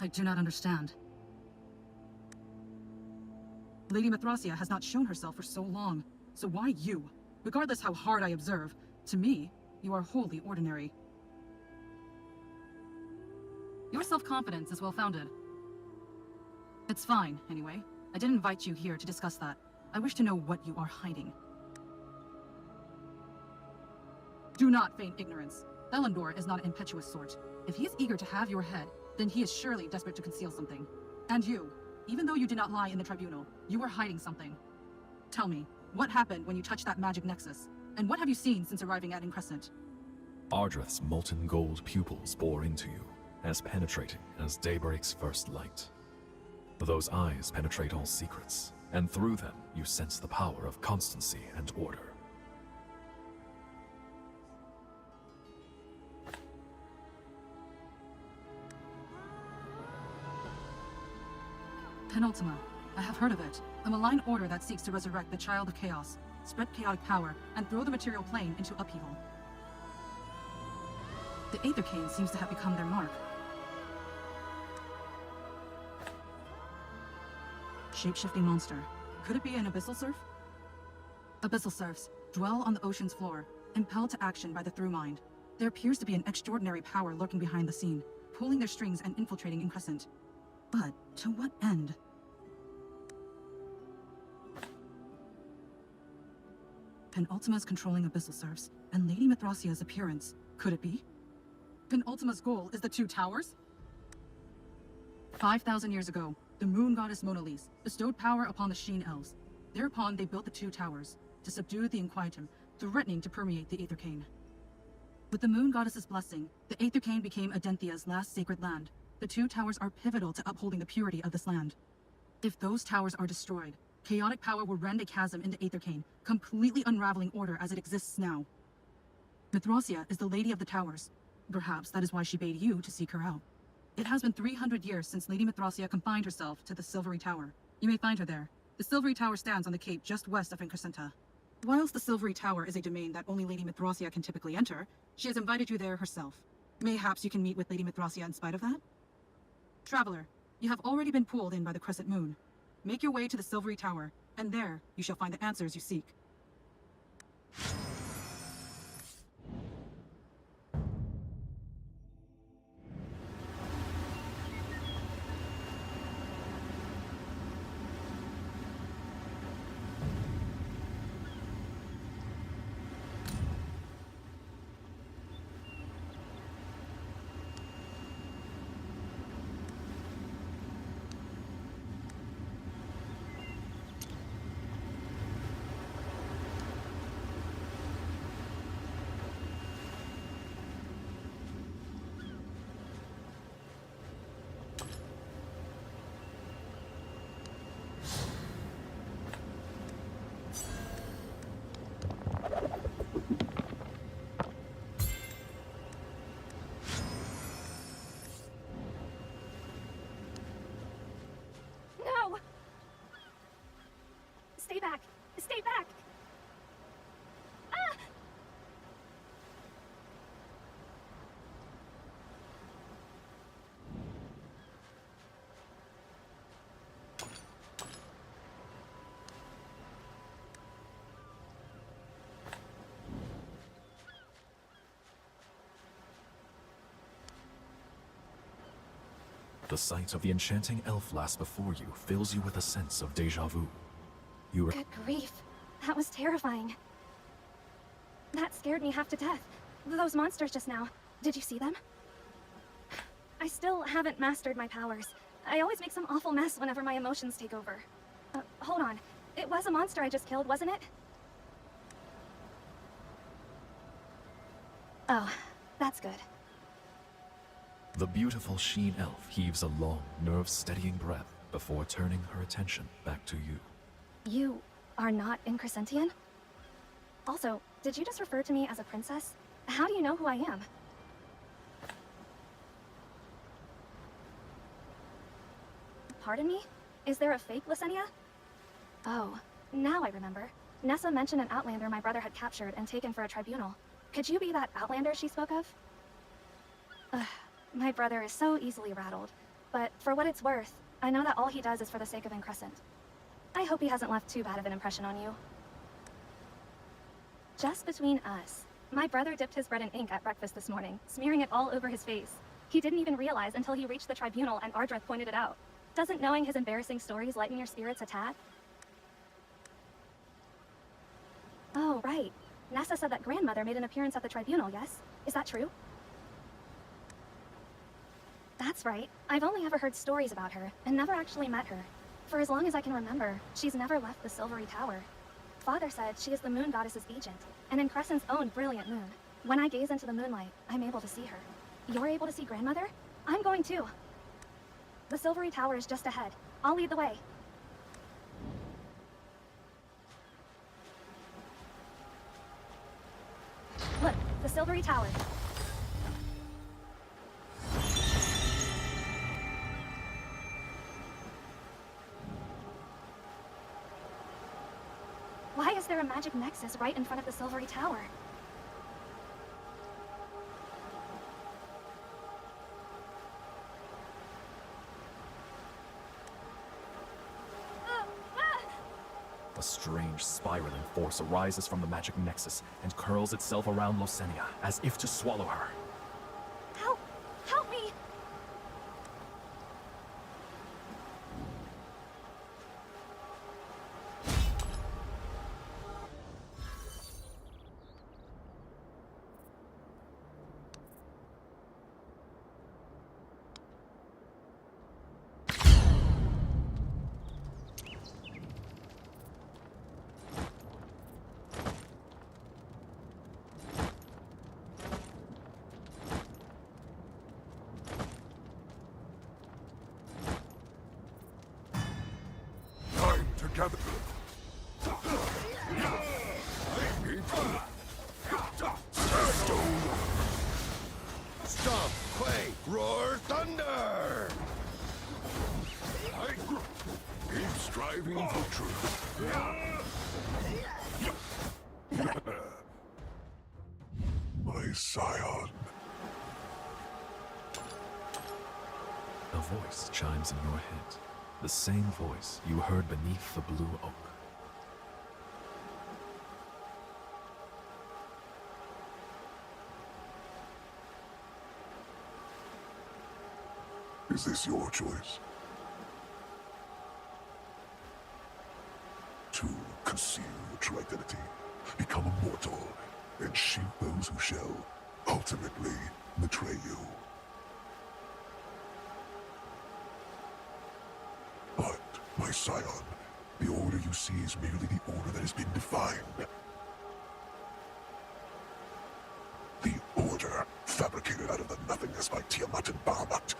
Speaker 12: I do not understand. Lady Mithracia has not shown herself for so long, so why you? Regardless how hard I observe, to me, you are wholly ordinary. Your self-confidence is well-founded. It's fine, anyway. I didn't invite you here to discuss that. I wish to know what you are hiding. Do not feign ignorance. Thelendor is not an impetuous sort. If he is eager to have your head, then he is surely desperate to conceal something. And you, even though you did not lie in the tribunal, you were hiding something. Tell me, what happened when you touched that magic nexus? And what have you seen since arriving at Increscent?
Speaker 5: Ardreth's molten gold pupils bore into you, as penetrating as daybreak's first light. Those eyes penetrate all secrets, and through them you sense the power of constancy and order.
Speaker 12: Penultima. I have heard of it. A malign order that seeks to resurrect the Child of Chaos, spread chaotic power, and throw the material plane into upheaval. The Aethercane seems to have become their mark. Shape-shifting monster. Could it be an abyssal serf? Abyssal serfs dwell on the ocean's floor, impelled to action by the through mind. There appears to be an extraordinary power lurking behind the scene, pulling their strings and infiltrating Increscent. But to what end? Penultima's controlling abyssal serfs, and Lady Mithrasia's appearance. Could it be? Penultima's goal is the Two Towers? 5,000 years ago, the moon goddess Mona Lisa bestowed power upon the Sheen Elves. Thereupon, they built the Two Towers to subdue the Inquietum, threatening to permeate the Aethercane. With the moon goddess's blessing, the Aethercane became Adenthia's last sacred land. The Two Towers are pivotal to upholding the purity of this land. If those towers are destroyed, chaotic power will rend a chasm into Aethercane, completely unraveling order as it exists now. Mithrasia is the Lady of the Towers. Perhaps that is why she bade you to seek her out. It has been 300 years since Lady Mithrasia confined herself to the Silvery Tower. You may find her there. The Silvery Tower stands on the cape just west of Increscenta. Whilst the Silvery Tower is a domain that only Lady Mithrasia can typically enter, she has invited you there herself. Mayhaps you can meet with Lady Mithrasia in spite of that? Traveler, you have already been pulled in by the Crescent Moon. Make your way to the Silvery Tower, and there you shall find the answers you seek.
Speaker 9: Stay back! Stay back! Ah!
Speaker 5: The sight of the enchanting elf lass before you fills you with a sense of déjà vu.
Speaker 9: Good grief. That was terrifying. That scared me half to death. Those monsters just now. Did you see them? I still haven't mastered my powers. I always make some awful mess whenever my emotions take over. Hold on. It was a monster I just killed, wasn't it? Oh, that's good.
Speaker 5: The beautiful Sheen elf heaves a long, nerve-steadying breath before turning her attention back to you.
Speaker 9: You are not Increscentian? Also, did you just refer to me as a princess? How do you know who I am? Pardon me? Is there a fake Lysenia? Oh, now I remember. Nessa mentioned an outlander my brother had captured and taken for a tribunal. Could you be that outlander she spoke of? My brother is so easily rattled. But for what it's worth, I know that all he does is for the sake of Increscent. I hope he hasn't left too bad of an impression on you. Just between us, my brother dipped his bread in ink at breakfast this morning, smearing it all over his face. He didn't even realize until he reached the tribunal and Ardreth pointed it out. Doesn't knowing his embarrassing stories lighten your spirits a tad? Oh, right. Nessa said that grandmother made an appearance at the tribunal, yes? Is that true? That's right. I've only ever heard stories about her, and never actually met her. For as long as I can remember, she's never left the Silvery Tower. Father said she is the moon goddess's agent, and Increscent's own brilliant moon. When I gaze into the moonlight, I'm able to see her. You're able to see grandmother? I'm going too. The Silvery Tower is just ahead. I'll lead the way. Look, the Silvery Tower. Why is there a magic nexus right in front of the Silvery Tower?
Speaker 5: A strange spiraling force arises from the magic nexus and curls itself around Lysenia as if to swallow her.
Speaker 9: Help! Help me!
Speaker 7: together.
Speaker 2: Stomp, quake, roar, thunder!
Speaker 7: Keep striving for truth. My scion.
Speaker 5: A voice chimes in your head. The same voice you heard beneath the blue oak.
Speaker 7: Is this your choice? To conceal your true identity, become immortal, and shield those who shall ultimately betray you. But, my scion, the order you see is merely the order that has been defined. The order fabricated out of the nothingness by Tiamat and Bahamut.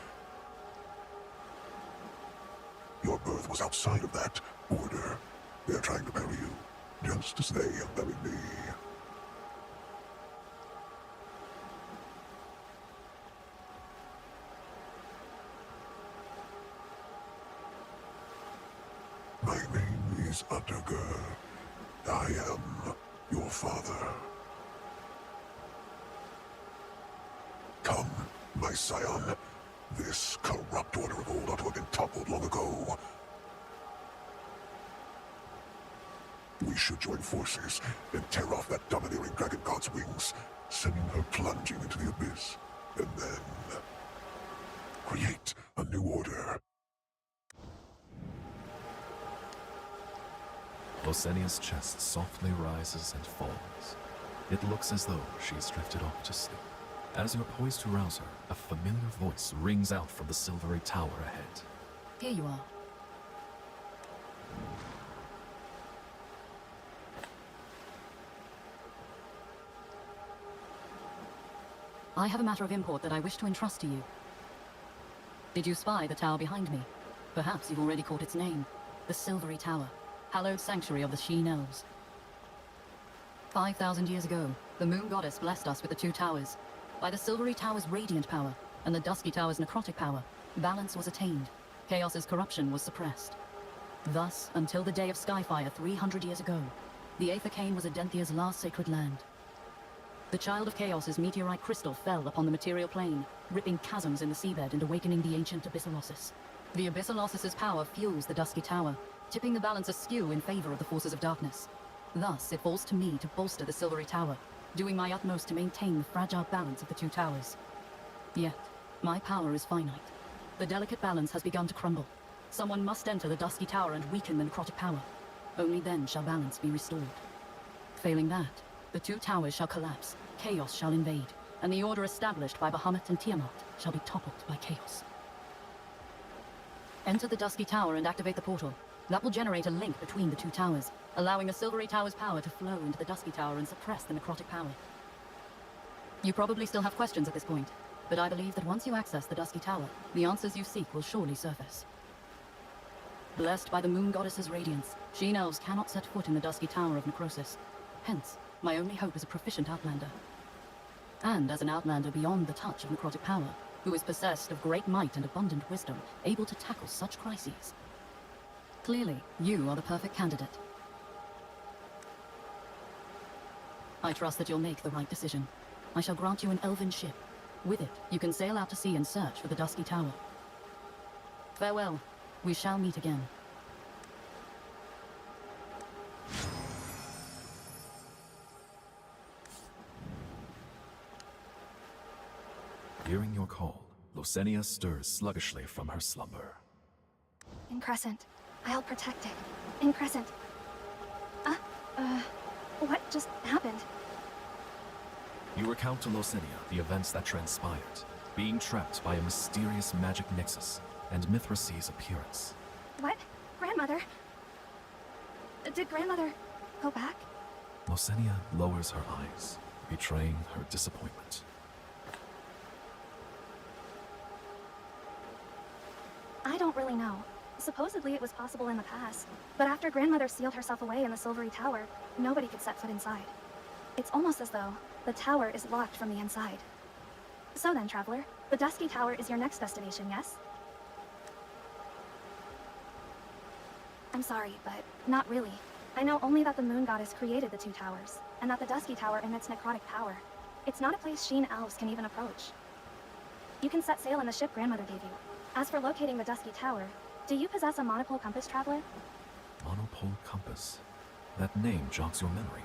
Speaker 7: Your birth was outside of that order. They're trying to bury you, just as they have buried me. My name is Underger. I am your father. Come, my scion. This corrupt order of old ought to have been toppled long ago. We should join forces and tear off that domineering dragon god's wings, sending her plunging into the abyss, and then create a new order.
Speaker 5: Losenia's chest softly rises and falls. It looks as though she's drifted off to sleep. As you're poised to rouse her, a familiar voice rings out from the silvery tower ahead.
Speaker 13: Here you are. I have a matter of import that I wish to entrust to you. Did you spy the tower behind me? Perhaps you've already caught its name. The Silvery Tower, hallowed sanctuary of the Sheen Elves. 5,000 years ago, the Moon Goddess blessed us with the two towers. By the Silvery Tower's radiant power and the Dusky Tower's necrotic power, balance was attained. Chaos's corruption was suppressed. Thus, until the day of Skyfire 300 years ago, the Aethercane was Adenthia's last sacred land. The Child of Chaos's meteorite crystal fell upon the material plane, ripping chasms in the seabed and awakening the ancient Abyssalossus. The Abyssalossus's power fuels the Dusky Tower, tipping the balance askew in favor of the forces of darkness. Thus, it falls to me to bolster the Silvery Tower, doing my utmost to maintain the fragile balance of the two towers. Yet, my power is finite. The delicate balance has begun to crumble. Someone must enter the Dusky Tower and weaken the necrotic power. Only then shall balance be restored. Failing that, the two towers shall collapse, chaos shall invade, and the order established by Bahamut and Tiamat shall be toppled by chaos. Enter the Dusky Tower and activate the portal. That will generate a link between the two towers, allowing the Silvery Tower's power to flow into the Dusky Tower and suppress the necrotic power. You probably still have questions at this point, but I believe that once you access the Dusky Tower, the answers you seek will surely surface. Blessed by the Moon Goddess's radiance, Sheen Elves cannot set foot in the Dusky Tower of Necrosis. Hence, my only hope is a proficient Outlander. And as an Outlander beyond the touch of necrotic power, who is possessed of great might and abundant wisdom, able to tackle such crises. Clearly, you are the perfect candidate. I trust that you'll make the right decision. I shall grant you an elven ship. With it, you can sail out to sea and search for the Dusky Tower. Farewell. We shall meet again.
Speaker 5: Hearing your call, Losenia stirs sluggishly from her slumber.
Speaker 9: In Crescent. I'll protect it. In Crescent. What just happened?
Speaker 5: You recount to Losenia the events that transpired, being trapped by a mysterious magic nexus, and Mithras's appearance.
Speaker 9: What? Grandmother? Did Grandmother go back?
Speaker 5: Losenia lowers her eyes, betraying her disappointment.
Speaker 9: I don't really know. Supposedly it was possible in the past, but after Grandmother sealed herself away in the Silvery Tower, nobody could set foot inside. It's almost as though the tower is locked from the inside. So then, Traveler, the Dusky Tower is your next destination, yes? I'm sorry, but not really. I know only that the Moon Goddess created the two towers, and that the Dusky Tower emits necrotic power. It's not a place Sheen elves can even approach. You can set sail in the ship Grandmother gave you. As for locating the Dusky Tower, do you possess a monopole compass, Traveler?
Speaker 5: Monopole compass? That name jogs your memory.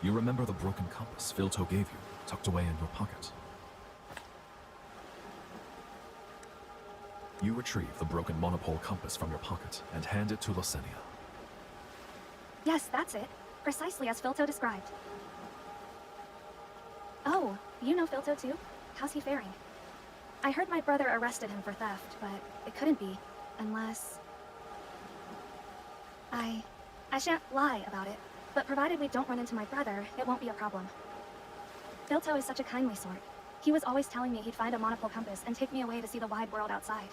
Speaker 5: You remember the broken compass Filto gave you, tucked away in your pocket. You retrieve the broken monopole compass from your pocket and hand it to Lysenia.
Speaker 9: Yes, that's it. Precisely as Filto described. Oh, you know Filto too? How's he faring? I heard my brother arrested him for theft, but it couldn't be, unless... I shan't lie about it, but provided we don't run into my brother, it won't be a problem. Filto is such a kindly sort. He was always telling me he'd find a monopole compass and take me away to see the wide world outside.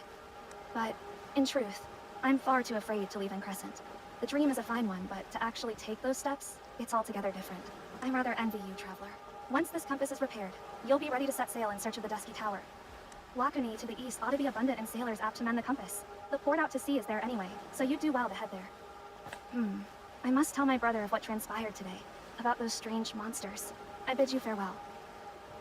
Speaker 9: But, in truth, I'm far too afraid to leave Crescent. The dream is a fine one, but to actually take those steps, it's altogether different. I rather envy you, Traveler. Once this compass is repaired, you'll be ready to set sail in search of the Dusky Tower. Lacunae to the east ought to be abundant in sailors apt to mend the compass. The port out to sea is there anyway, so you'd do well to head there. I must tell my brother of what transpired today, about those strange monsters. I bid you farewell.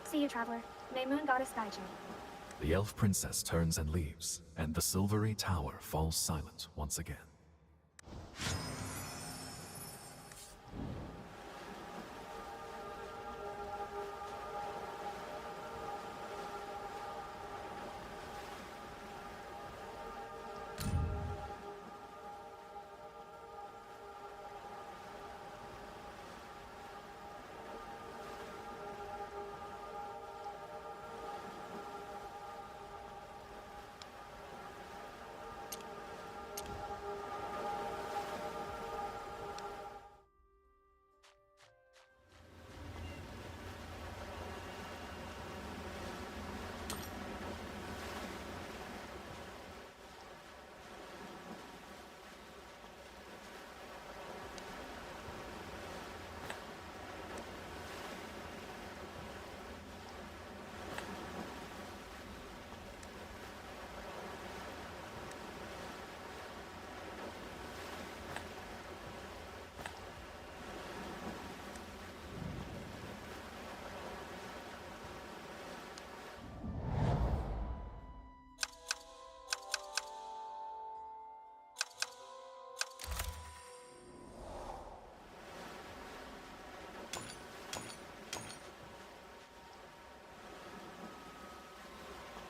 Speaker 9: See you, Traveler. May Moon Goddess guide you.
Speaker 5: The elf princess turns and leaves, and the Silvery Tower falls silent once again.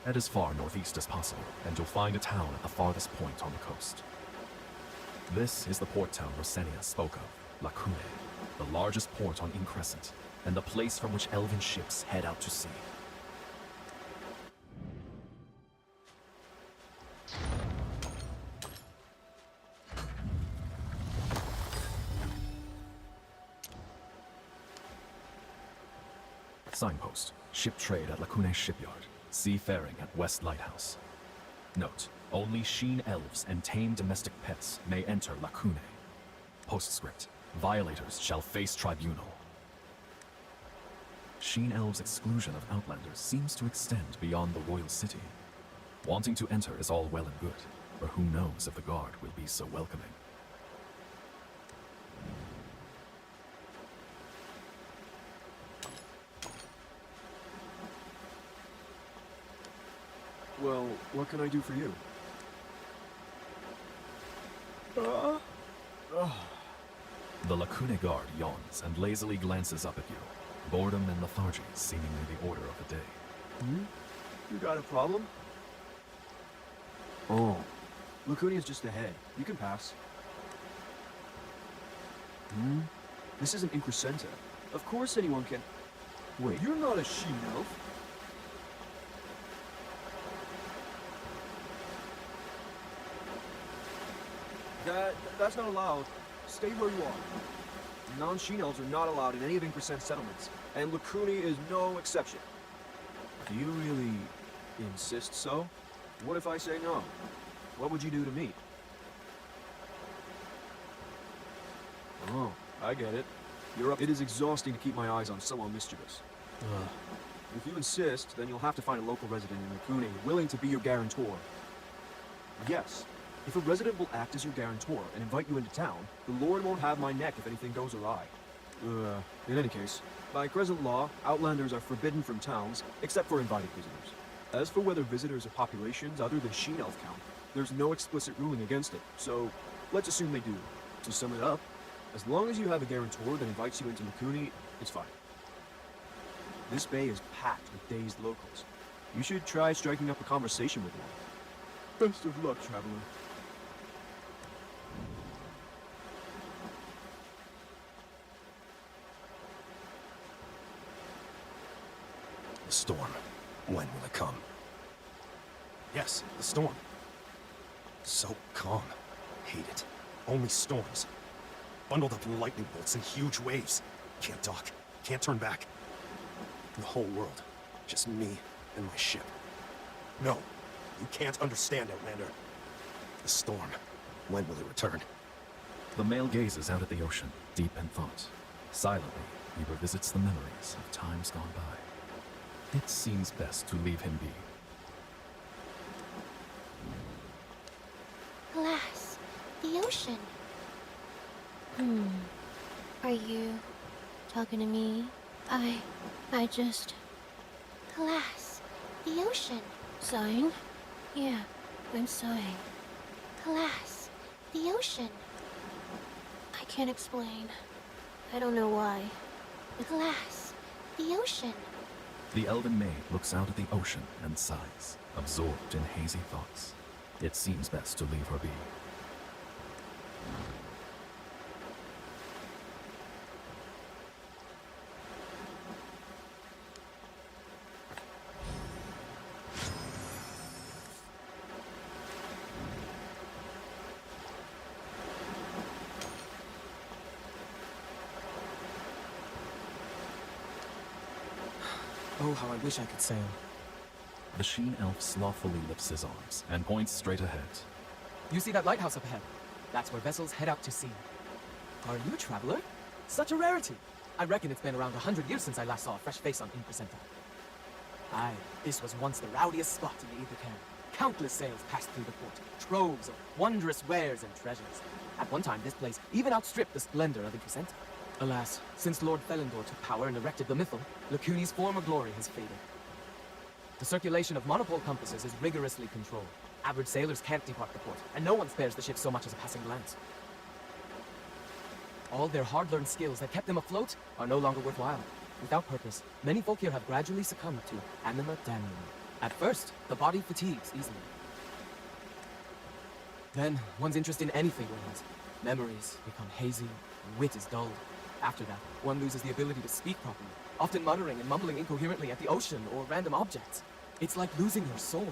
Speaker 5: Head as far northeast as possible, and you'll find a town at the farthest point on the coast. This is the port town Lysenia spoke of, Lacunae, the largest port on Crescent, and the place from which elven ships head out to sea. Signpost, ship trade at Lacunae shipyard. Seafaring at West Lighthouse. Note, only Sheen elves and tame domestic pets may enter Lacunae. Postscript, violators shall face tribunal. Sheen elves' exclusion of outlanders seems to extend beyond the royal city. Wanting to enter is all well and good, but who knows if the guard will be so welcoming.
Speaker 10: Well, what can I do for you?
Speaker 5: The Lacunae guard yawns and lazily glances up at you. Boredom and lethargy seemingly the order of the day.
Speaker 10: You got a problem? Oh, Lacunia's just ahead. You can pass. This isn't Increscenta. Of course anyone can... Wait, you're not a she-elf? That's not allowed. Stay where you are. Non-Sheen elves are not allowed in any of Increscent's settlements, and Lacunae is no exception. Do you really insist so? What if I say no? What would you do to me?
Speaker 14: Oh, I get it. It is exhausting to keep my eyes on someone mischievous. If you insist, then you'll have to find a local resident in Mikuni willing to be your guarantor. Yes, if a resident will act as your guarantor and invite you into town, the Lord won't have my neck if anything goes awry. In any case, by present law, Outlanders are forbidden from towns, except for invited visitors. As for whether visitors are populations other than Sheen Elf count, there's no explicit ruling against it, so let's assume they do. To sum it up, as long as you have a guarantor that invites you into Mikuni, it's fine. This bay is packed with dazed locals. You should try striking up a conversation with one. Best of luck, traveler.
Speaker 15: The storm. When will it come? Yes, the storm. So calm. Hate it. Only storms. Bundled up in lightning bolts and huge waves. Can't dock. Can't turn back. The whole world. Just me and my ship. No. You can't understand, Outlander. The storm. When will it return?
Speaker 5: The male gazes out at the ocean, deep in thought. Silently, he revisits the memories of times gone by. It seems best to leave him be.
Speaker 16: Alas, the ocean. Are you talking to me? I just... Alas, the ocean. Sighing? Yeah, I'm sighing. Alas, the ocean. I can't explain. I don't know why. Alas, the ocean.
Speaker 5: The elven maid looks out at the ocean and sighs, absorbed in hazy thoughts. It seems best to leave her be.
Speaker 11: Oh, how I wish I could sail.
Speaker 5: The Sheen Elf slothfully lifts his arms and points straight ahead.
Speaker 11: You see that lighthouse up ahead? That's where vessels head out to sea. Are you a traveler? Such a rarity! I reckon it's been around 100 years since I last saw a fresh face on p17. Aye, this was once the rowdiest spot in the Ethercare. Countless sails passed through the port, troves of wondrous wares and treasures. At one time, this place even outstripped the splendor of p17. Alas, since Lord Felindor took power and erected the Mythal, Lacuni's former glory has faded. The circulation of monopole compasses is rigorously controlled. Average sailors can't depart the port, and no one spares the ship so much as a passing glance. All their hard-learned skills that kept them afloat are no longer worthwhile. Without purpose, many folk here have gradually succumbed to anima damnum. At first, the body fatigues easily. Then, one's interest in anything wanes. Memories become hazy, and wit is dulled. After that, one loses the ability to speak properly, often muttering and mumbling incoherently at the ocean or random objects. It's like losing your soul.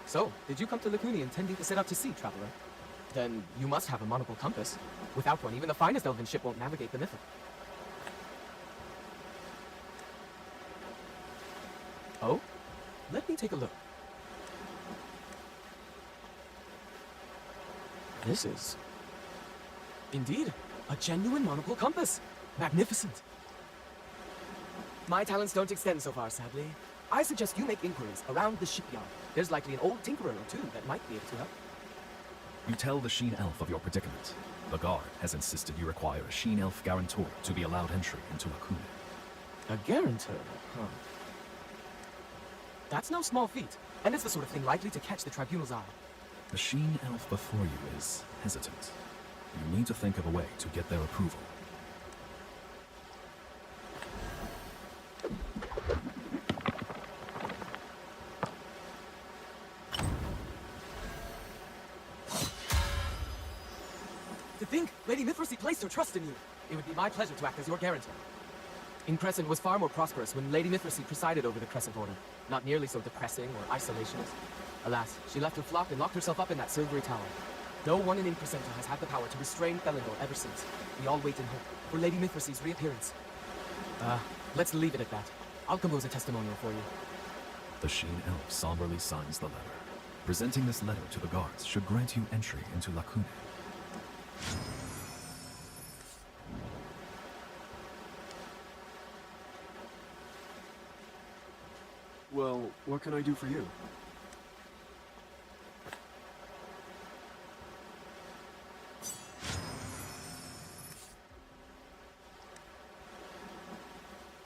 Speaker 11: So, did you come to Lacuni intending to set out to sea, traveler? Then you must have a monopole compass. Without one, even the finest elven ship won't navigate the Mythal. Oh? Let me take a look. This is... indeed, a genuine monopole compass. Magnificent. My talents don't extend so far, sadly. I suggest you make inquiries around the shipyard. There's likely an old tinkerer or two that might be able to help.
Speaker 5: You tell the Sheen Elf of your predicament. The guard has insisted you require a Sheen Elf guarantor to be allowed entry into Lacuna.
Speaker 11: A guarantor? Huh. That's no small feat, and it's the sort of thing likely to catch the tribunal's eye.
Speaker 5: The Sheen Elf before you is hesitant. You need to think of a way to get their approval.
Speaker 11: To think Lady Mithracy placed her trust in you. It would be my pleasure to act as your guarantor. Crescent was far more prosperous when Lady Mithracy presided over the Crescent Order. Not nearly so depressing or isolationist. Alas, she left her flock and locked herself up in that silvery tower. No one in Crescent has had the power to restrain Felindor ever since. We all wait in hope for Lady Mithracy's reappearance. Let's leave it at that. I'll compose a testimonial for you.
Speaker 5: The Sheen Elf somberly signs the letter. Presenting this letter to the guards should grant you entry into Lacune.
Speaker 14: Well, what can I do for you?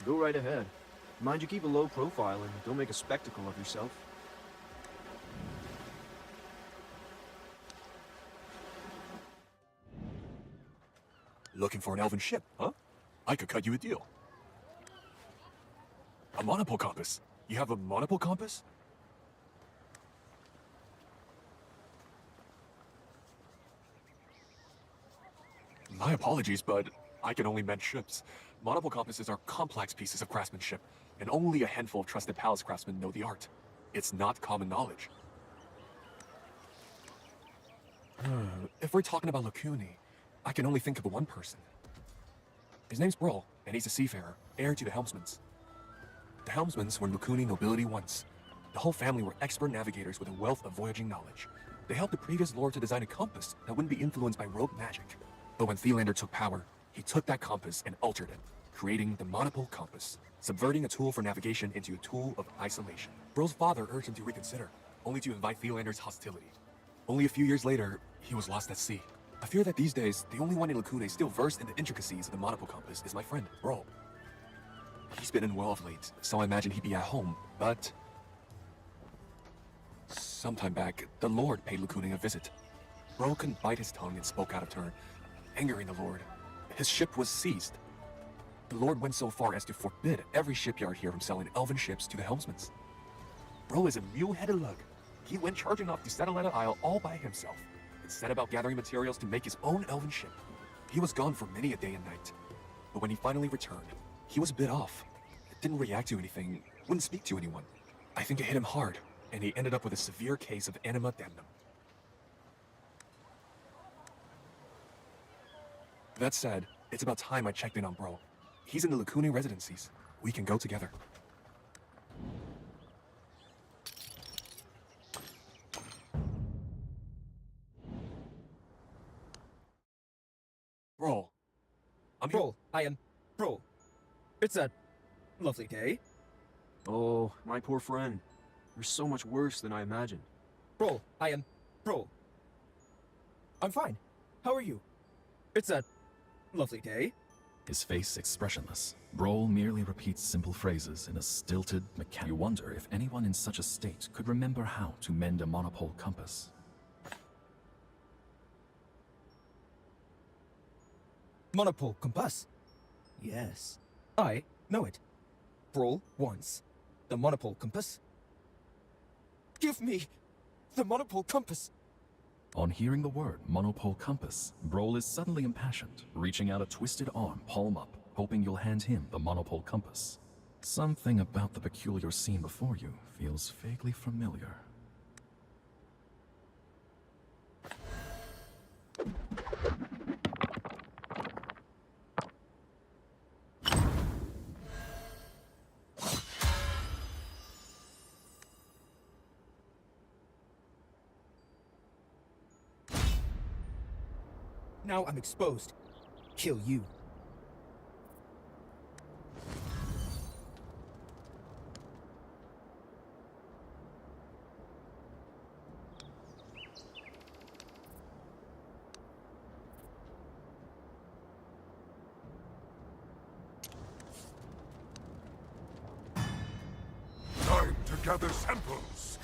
Speaker 14: Go right ahead. Mind you keep a low profile and don't make a spectacle of yourself.
Speaker 15: Looking for an elven ship, huh? I could cut you a deal. A monopole compass? You have a monopole compass? My apologies, but I can only mend ships. Monopole compasses are complex pieces of craftsmanship, and only a handful of trusted palace craftsmen know the art. It's not common knowledge. If we're talking about Lacune, I can only think of one person. His name's Brol, and he's a seafarer, heir to the Helmsmans. The Helmsmans were Lacune nobility once. The whole family were expert navigators with a wealth of voyaging knowledge. They helped the previous lord to design a compass that wouldn't be influenced by rogue magic. But when Thelander took power, he took that compass and altered it, creating the monopole compass, subverting a tool for navigation into a tool of isolation. Brol's father urged him to reconsider, only to invite Thelander's hostility. Only a few years later, he was lost at sea. I fear that these days, the only one in Lacune still versed in the intricacies of the monopole compass is my friend, Brol. He's been unwell of late, so I imagine he'd be at home, but... Sometime back, the Lord paid Lacune a visit. Brol couldn't bite his tongue and spoke out of turn, angering the Lord. His ship was seized. The Lord went so far as to forbid every shipyard here from selling elven ships to the helmsmans. Brol is a mule-headed lug. He went charging off to Satellite Isle all by himself, and set about gathering materials to make his own elven ship. He was gone for many a day and night, but when he finally returned, he was a bit off. Didn't react to anything, wouldn't speak to anyone. I think it hit him hard, and he ended up with a severe case of anima damnum. That said, it's about time I checked in on Brol. He's in the Lacune residencies. We can go together. Brol.
Speaker 10: Brol, I am... Brol. It's a lovely day.
Speaker 14: Oh, my poor friend. You're so much worse than I imagined.
Speaker 10: Brol, I am... Brol. I'm fine. How are you? It's a lovely day.
Speaker 5: His face expressionless, Brol merely repeats simple phrases in a stilted, mechanical. You wonder if anyone in such a state could remember how to mend a monopole compass.
Speaker 10: Monopole compass? Yes, I know it. Brol wants the monopole compass. Give me the monopole compass!
Speaker 5: On hearing the word monopole compass, Brol is suddenly impassioned, reaching out a twisted arm palm up, hoping you'll hand him the monopole compass. Something about the peculiar scene before you feels vaguely familiar.
Speaker 10: Now I'm exposed. Kill you.
Speaker 7: Time to gather samples.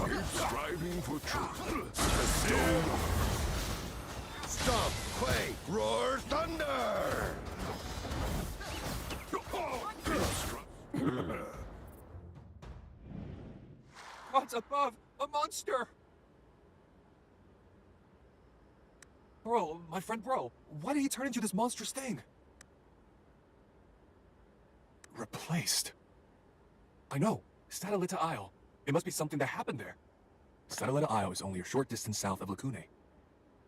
Speaker 7: Keep striving for truth. Stop, quake, roar, thunder!
Speaker 15: What's above? A monster! Bro, my friend Bro, why did he turn into this monstrous thing? Replaced. I know, Satellite Isle. It must be something that happened there. Satellite Isle is only a short distance south of Lacune.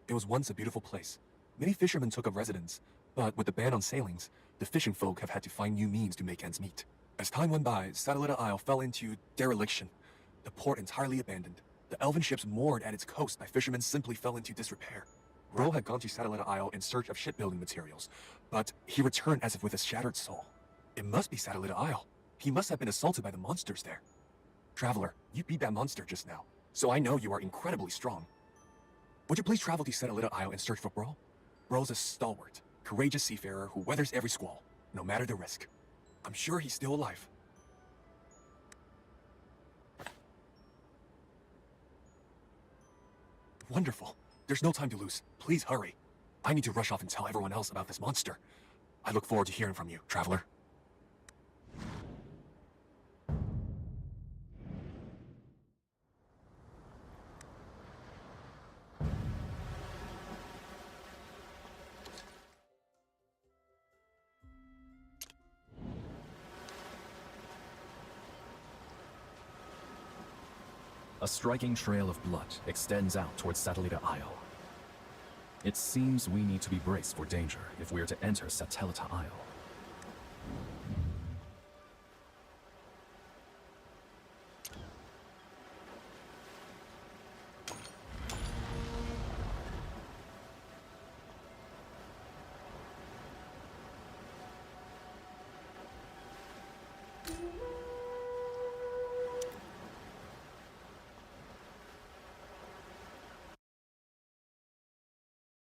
Speaker 15: It was once a beautiful place. Many fishermen took up residence, but with the ban on sailings, the fishing folk have had to find new means to make ends meet. As time went by, Satellite Isle fell into dereliction. The port entirely abandoned. The elven ships moored at its coast by fishermen simply fell into disrepair. Bro had gone to Satellite Isle in search of shipbuilding materials, but he returned as if with a shattered soul. It must be Satellite Isle. He must have been assaulted by the monsters there. Traveler, you beat that monster just now, so I know you are incredibly strong. Would you please travel to Satellite Isle and search for Bro? Bro's a stalwart, courageous seafarer who weathers every squall, no matter the risk. I'm sure he's still alive. Wonderful. There's no time to lose. Please hurry. I need to rush off and tell everyone else about this monster. I look forward to hearing from you, traveler.
Speaker 5: A striking trail of blood extends out towards Satellite Isle. It seems we need to be braced for danger if we're to enter Satellite Isle.